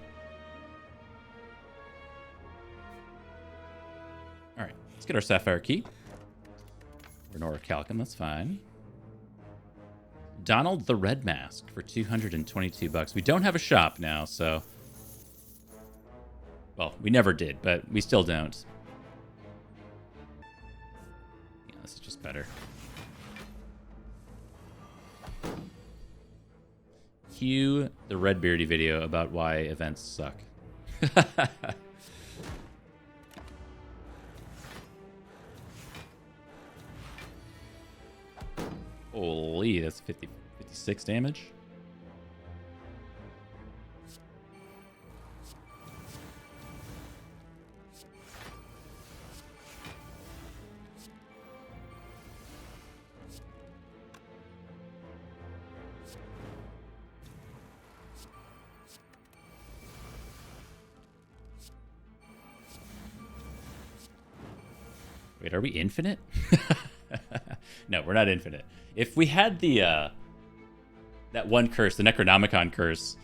Alright, let's get our Sapphire Key. Or an Orichalcum, that's fine. Donald the Red Mask for 222 bucks. We don't have a shop now, so... Well, we never did, but we still don't. Yeah, this is just better. Cue the Redbeardy video about why events suck. Holy, that's 56 damage. Wait, are we infinite? No, we're not infinite. If we had the that one curse, the Necronomicon curse,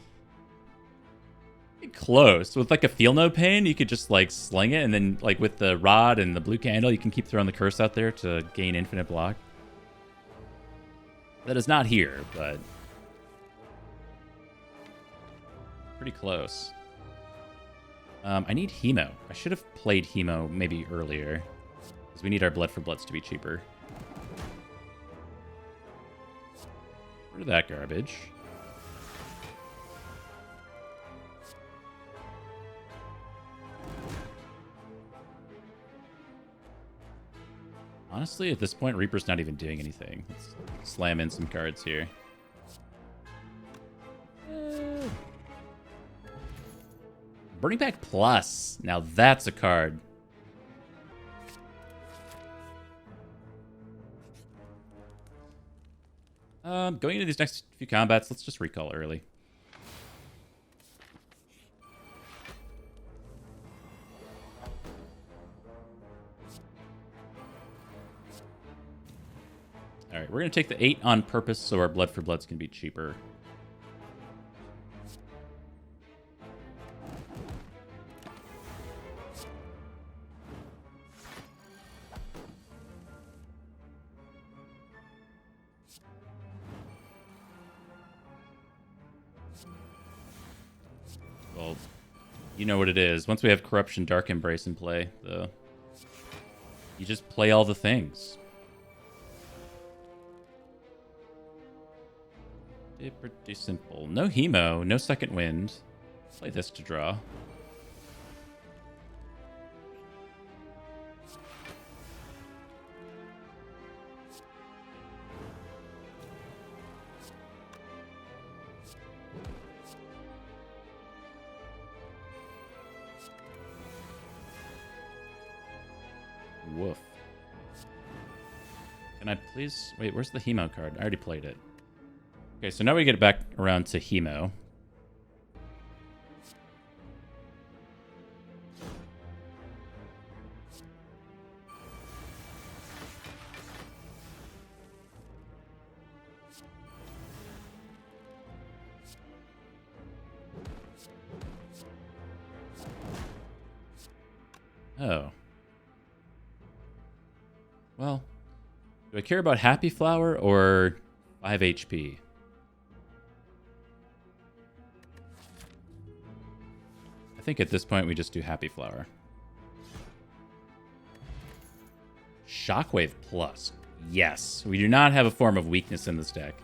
close. With like a Feel No Pain, you could just like sling it, and then like with the rod and the blue candle, you can keep throwing the curse out there to gain infinite block. That is not here, but pretty close. I need Hemo. I should have played Hemo maybe earlier, because we need our Blood for Bloods to be cheaper. Rid of that garbage. Honestly, at this point, Reaper's not even doing anything. Let's slam in some cards here. Burning Back Plus. Now that's a card. Going into these next few combats, let's just recall early. Alright, we're going to take the 8 on purpose so our Blood for Bloods can be cheaper. Well, you know what it is. Once we have Corruption Dark Embrace in play, you just play all the things. Pretty simple. No Hemo, no Second Wind. Play this to draw. Woof. Can I please... Wait, where's the Hemo card? I already played it. Okay, so now we get back around to Hemo. Oh. Well, do I care about Happy Flower or 5 HP? I think at this point we just do Happy Flower. Shockwave Plus. Yes. We do not have a form of weakness in this deck.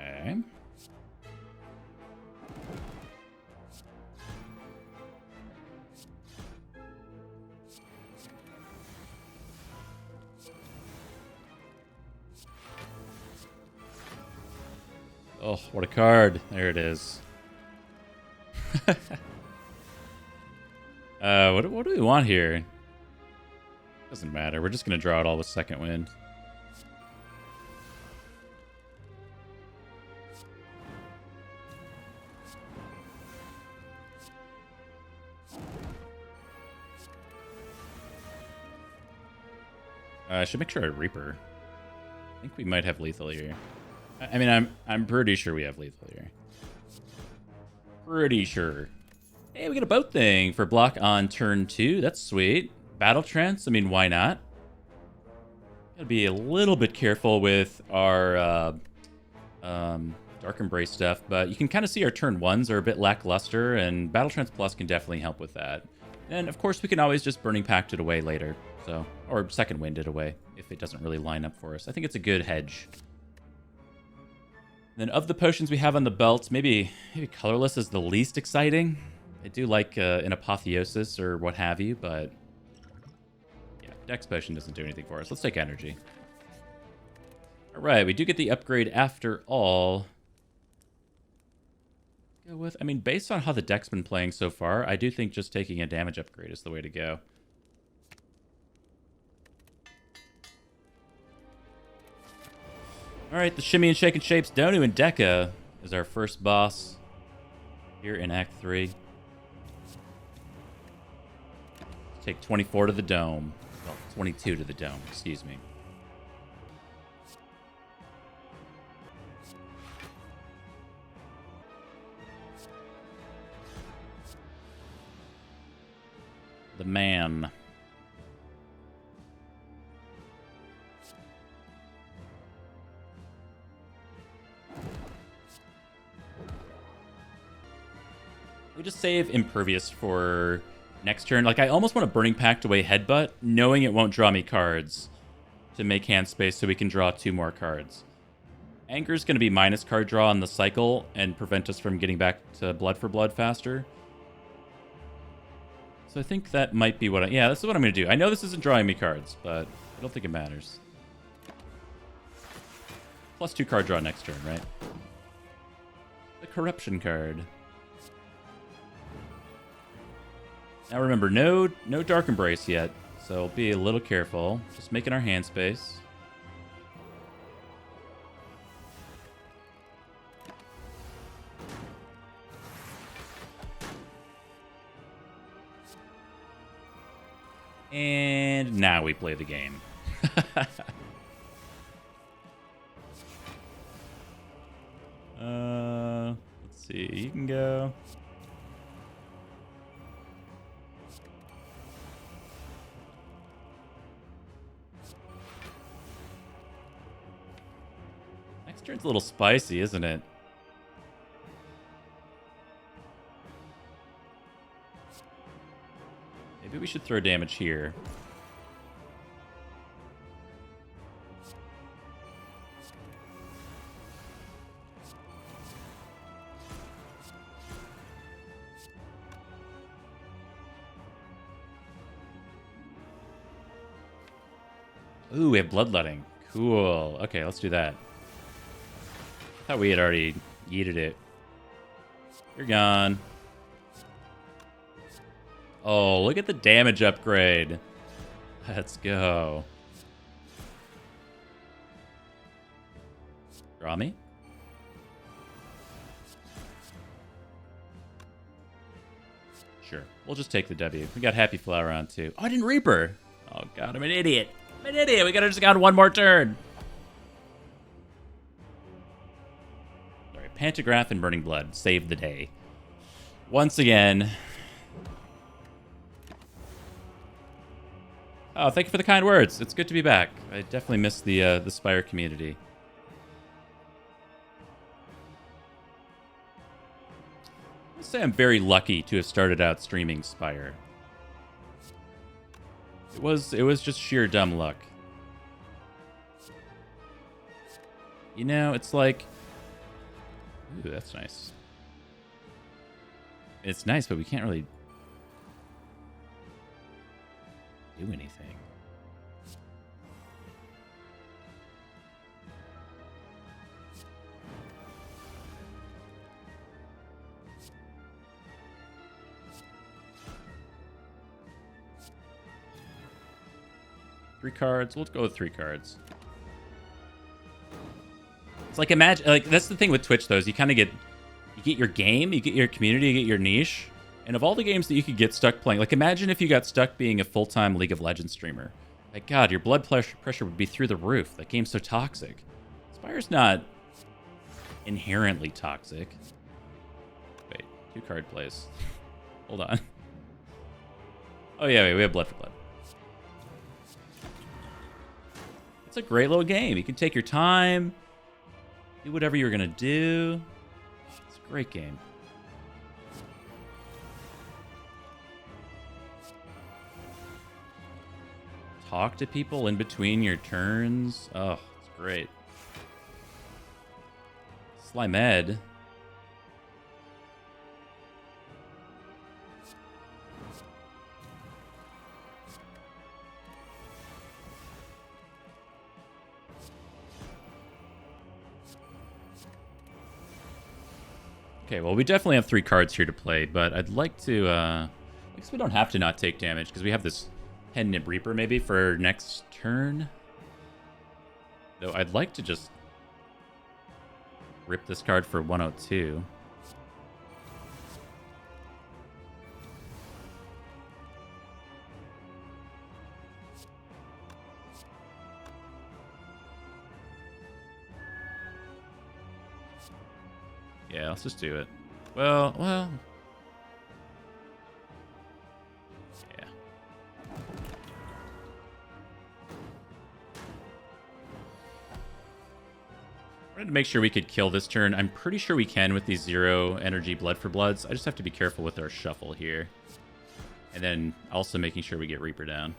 Okay. Oh, what a card. There it is. What do we want here? Doesn't matter. We're just going to draw it all with Second Wind. I should make sure I Reaper. I think we might have lethal here. I mean, I'm pretty sure we have lethal here. Pretty sure. Hey, we got a boat thing for block on turn 2. That's sweet. Battle Trance. I mean, why not? Gotta be a little bit careful with our Dark Embrace stuff, but you can kind of see our turn 1s are a bit lackluster, and Battle Trance Plus can definitely help with that. And of course, we can always just Burning Pact it away later, so, or Second Wind it away if it doesn't really line up for us. I think it's a good hedge. Then of the potions we have on the belt, maybe Colorless is the least exciting. I do like an Apotheosis or what have you, but yeah, Dex Potion doesn't do anything for us. Let's take Energy. All right, we do get the upgrade after all. Go with, I mean, based on how the deck's been playing so far, I do think just taking a damage upgrade is the way to go. All right, the Shimmy and Shake and Shapes Donu and Deca is our first boss here in Act 3. Take 24 to the dome. Well, 22 to the dome, excuse me. The man. We just save Impervious for next turn. Like, I almost want to Burning Pact away Headbutt, knowing it won't draw me cards to make hand space so we can draw 2 more cards. Anger's going to be minus card draw on the cycle and prevent us from getting back to Blood for Blood faster. So I think that might be what yeah, this is what I'm going to do. I know this isn't drawing me cards, but I don't think it matters. Plus 2 card draw next turn, right? The Corruption card. Now remember, no Dark Embrace yet, so be a little careful. Just making our hand space. And now we play the game. Let's see, you can go. Next turn's a little spicy, isn't it? Maybe we should throw damage here. Ooh, we have Bloodletting. Cool. Okay, let's do that. I thought we had already yeeted it. You're gone. Oh, look at the damage upgrade. Let's go. Draw me. Sure. We'll just take the W. We got Happy Flower on too. Oh, I didn't Reaper. Oh, God, I'm an idiot. I'm an idiot. We could have just got 1 more turn. All right, Pantograph and Burning Blood. Save the day. Once again. Oh, thank you for the kind words. It's good to be back. I definitely miss the Spire community. I'll say I'm very lucky to have started out streaming Spire. It was just sheer dumb luck. You know, it's like, ooh, that's nice. It's nice, but we can't really do anything. Three cards. Let's go with 3 cards. It's like, imagine, like, that's the thing with Twitch though, is you kind of get your game, you get your community, you get your niche. And of all the games that you could get stuck playing, like, imagine if you got stuck being a full-time League of Legends streamer. Like, God, your blood pressure would be through the roof. That game's so toxic. Spire's not inherently toxic. Wait, 2 card plays. Hold on. Oh, yeah, wait, we have Blood for Blood. It's a great little game. You can take your time. Do whatever you're gonna do. It's a great game. Talk to people in between your turns. Oh, it's great. Slimed. Okay, well, we definitely have 3 cards here to play, but I'd like to, I guess we don't have to not take damage, because we have this Pendant Reaper, maybe, for next turn. Though I'd like to just rip this card for 102. Yeah, let's just do it. Well. Yeah. Wanted to make sure we could kill this turn. I'm pretty sure we can with these 0 energy blood for bloods. I just have to be careful with our shuffle here. And then also making sure we get Reaper down.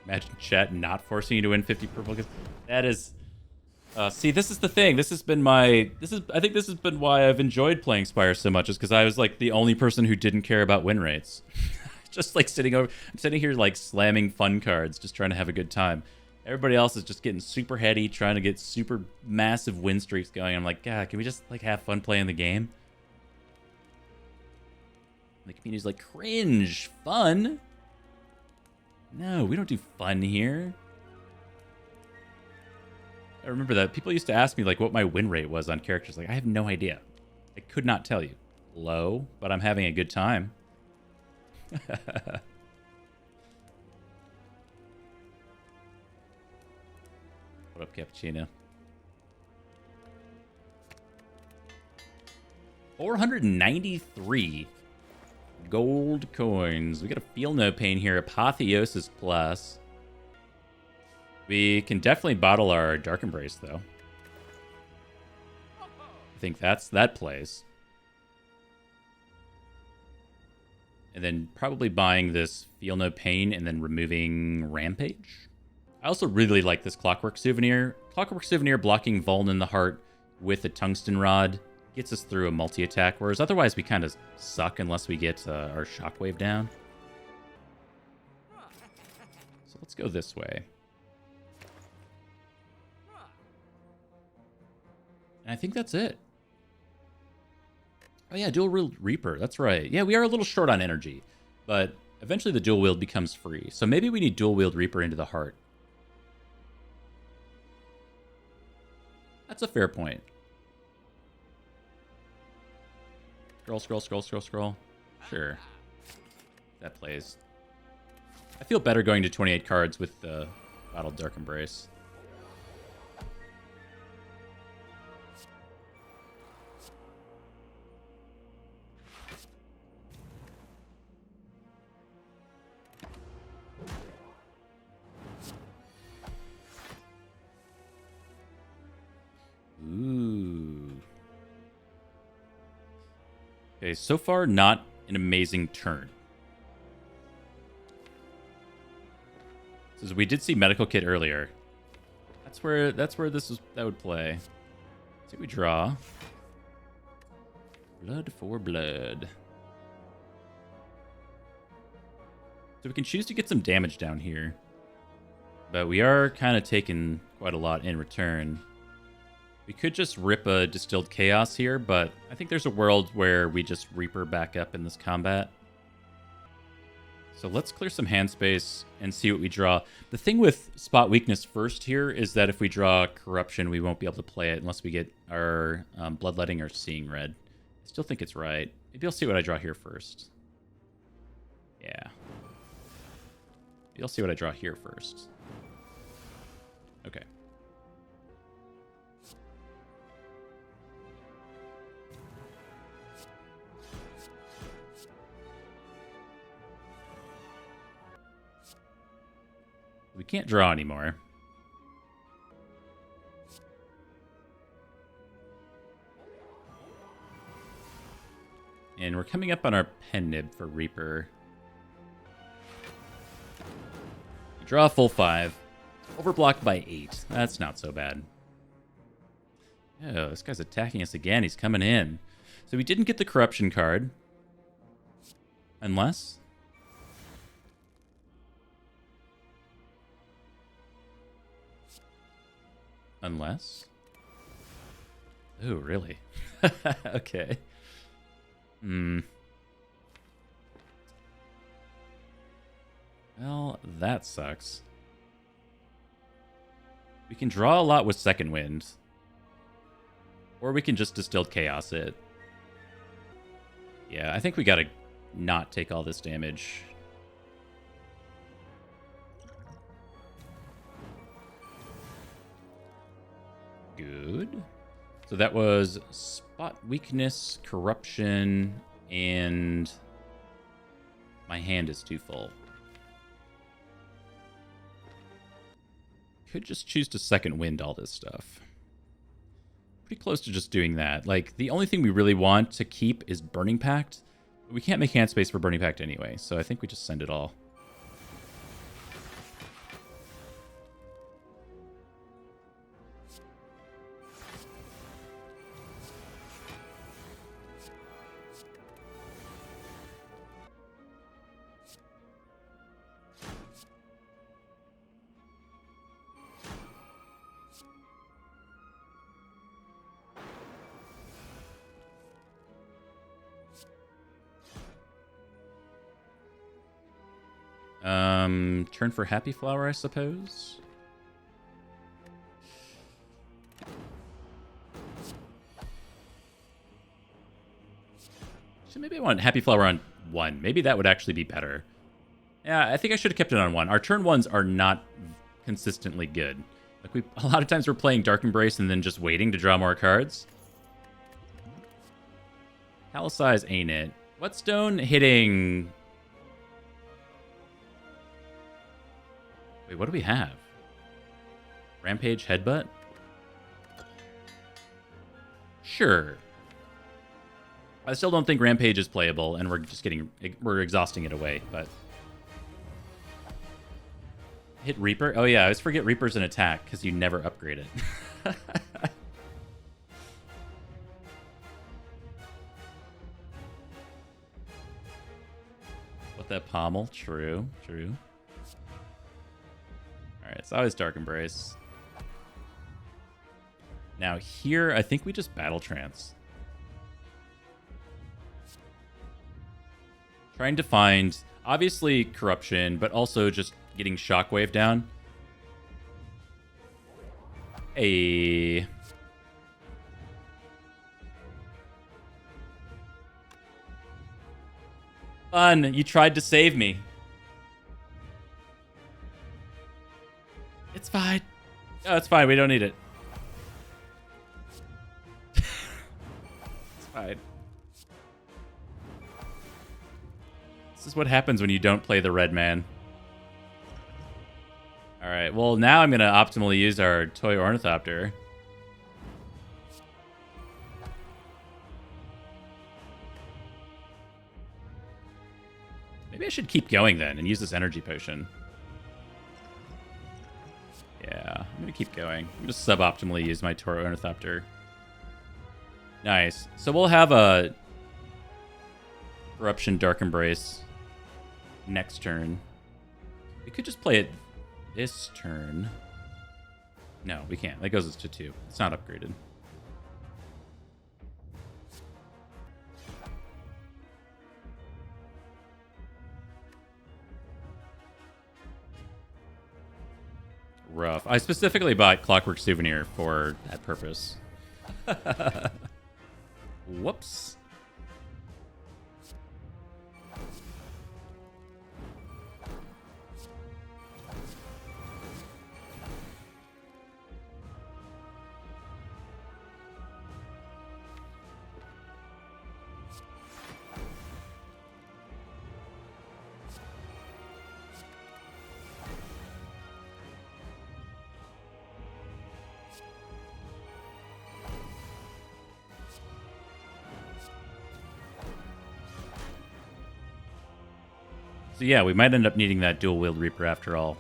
Imagine chat not forcing you to win 50 purple. That is, see, this is the thing. This has been I think this has been why I've enjoyed playing Spire so much, is because I was like the only person who didn't care about win rates. Just like I'm sitting here like slamming fun cards, just trying to have a good time. Everybody else is just getting super heady, trying to get super massive win streaks going. I'm like, God, can we just like have fun playing the game? The community's like, cringe, fun. No, we don't do fun here. I remember that. People used to ask me like what my win rate was on characters. Like, I have no idea. I could not tell you. Low, but I'm having a good time. What up, Cappuccino? 493 gold coins. We got a Feel No Pain here. Apotheosis Plus. We can definitely bottle our Dark Embrace, though. I think that plays. And then probably buying this Feel No Pain and then removing Rampage. I also really like this Clockwork Souvenir. Clockwork Souvenir blocking Vuln in the Heart with a Tungsten Rod gets us through a multi-attack, whereas otherwise we kind of suck unless we get our Shockwave down. So let's go this way. And I think that's it. Oh yeah, Dual Wield Reaper, that's right. Yeah, we are a little short on energy, but eventually the Dual Wield becomes free. So maybe we need Dual Wield Reaper into the Heart. That's a fair point. Scroll. Sure. That plays. I feel better going to 28 cards with the Bottled Dark Embrace. Ooh. Okay, so far not an amazing turn. So we did see Medical Kit earlier. That would play. Let's see what we draw. Blood for blood. So we can choose to get some damage down here. But we are kind of taking quite a lot in return. We could just rip a Distilled Chaos here, but I think there's a world where we just Reaper back up in this combat. So let's clear some hand space and see what we draw. The thing with Spot Weakness first here is that if we draw Corruption, we won't be able to play it unless we get our Bloodletting or Seeing Red. I still think it's right. Maybe I'll see what I draw here first. Yeah. Maybe I'll see what I draw here first. Okay. We can't draw anymore. And we're coming up on our pen nib for Reaper. We draw a full 5. Overblocked by 8. That's not so bad. Oh, this guy's attacking us again. He's coming in. So we didn't get the corruption card. Unless... Oh, really? Okay. Well, that sucks. We can draw a lot with Second Wind. Or we can just Distilled Chaos it. Yeah, I think we gotta not take all this damage. Good. So that was Spot Weakness, Corruption, and my hand is too full. Could just choose to Second Wind all this stuff. Pretty close to just doing that. Like, the only thing we really want to keep is Burning Pact. But we can't make hand space for Burning Pact anyway, so I think we just send it all. Turn for Happy Flower, I suppose. So maybe I want Happy Flower on 1. Maybe that would actually be better. Yeah, I think I should have kept it on 1. Our turn 1s are not consistently good. Like a lot of times we're playing Dark Embrace and then just waiting to draw more cards. Calicize ain't it. Whetstone hitting... Wait, what do we have? Rampage Headbutt? Sure. I still don't think Rampage is playable, and we're exhausting it away, but... Hit Reaper? Oh yeah, I always forget Reaper's an attack, because you never upgrade it. What that pommel? True, true. Alright, it's always Dark Embrace. Now here, I think we just Battle Trance. Trying to find, obviously, Corruption, but also just getting Shockwave down. Hey. Fun, you tried to save me. It's fine. No, it's fine. We don't need it. It's fine. This is what happens when you don't play the red man. Alright, well, now I'm going to optimally use our Toy Ornithopter. Maybe I should keep going then and use this energy potion. Yeah, I'm going to keep going. I'm just suboptimally use my Toy Ornithopter. Nice. So we'll have a Corruption Dark Embrace next turn. We could just play it this turn. No, we can't. That goes to 2. It's not upgraded. Rough. I specifically bought Clockwork Souvenir for that purpose. Whoops. So yeah, we might end up needing that dual-wield Reaper after all.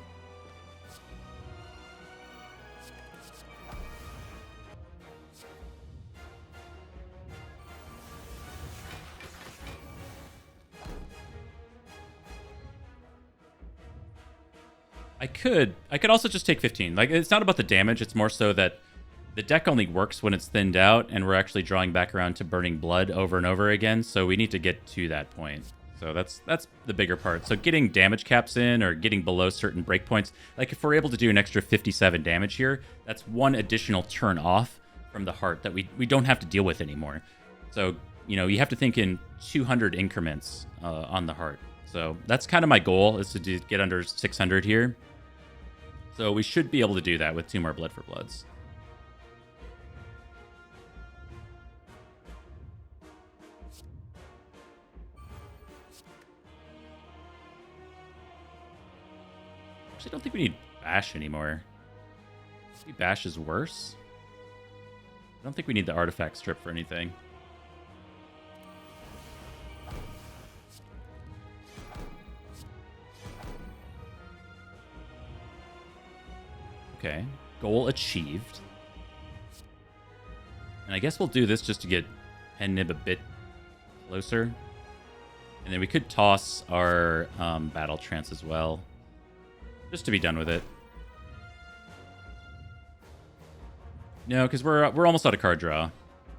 I could also just take 15. Like, it's not about the damage, it's more so that the deck only works when it's thinned out, and we're actually drawing back around to Burning Blood over and over again, so we need to get to that point. So that's the bigger part. So getting damage caps in or getting below certain breakpoints, like if we're able to do an extra 57 damage here, that's one additional turn off from the heart that we don't have to deal with anymore. So, you know, you have to think in 200 increments on the heart. So that's kind of my goal, is to get under 600 here. So we should be able to do that with 2 more Blood for Bloods. Actually, I don't think we need Bash anymore. Maybe Bash is worse? I don't think we need the artifact strip for anything. Okay, goal achieved. And I guess we'll do this just to get Pen Nib a bit closer. And then we could toss our Battle Trance as well, just to be done with it. No, because we're almost out of card draw.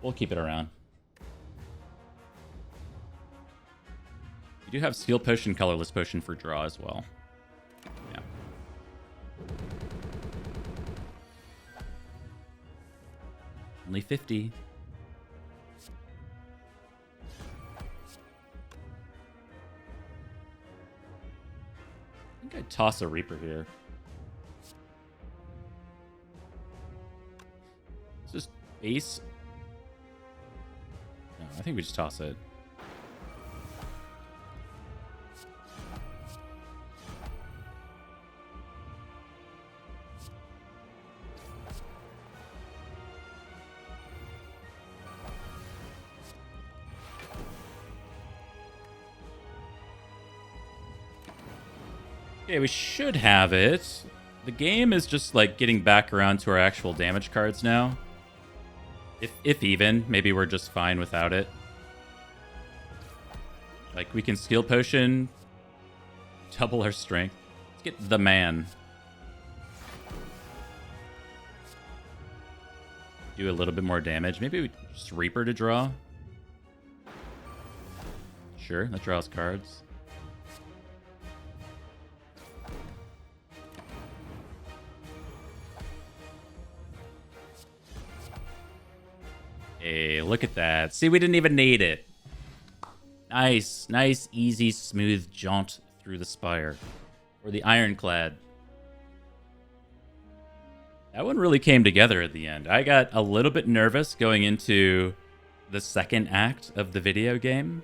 We'll keep it around. We do have Steel Potion, Colorless Potion for draw as well. Yeah. Only 50. I think I'd toss a Reaper here. It's just base. No, I think we just toss it. Okay, we should have it. The game is just like getting back around to our actual damage cards now. If even, maybe we're just fine without it. Like, we can Skill Potion, double our strength. Let's get the man. Do a little bit more damage. Maybe we just Reaper to draw. Sure, that draws cards. Hey, look at that. See, we didn't even need it. Nice, nice, easy, smooth jaunt through the Spire. Or the Ironclad. That one really came together at the end. I got a little bit nervous going into the second act of the video game.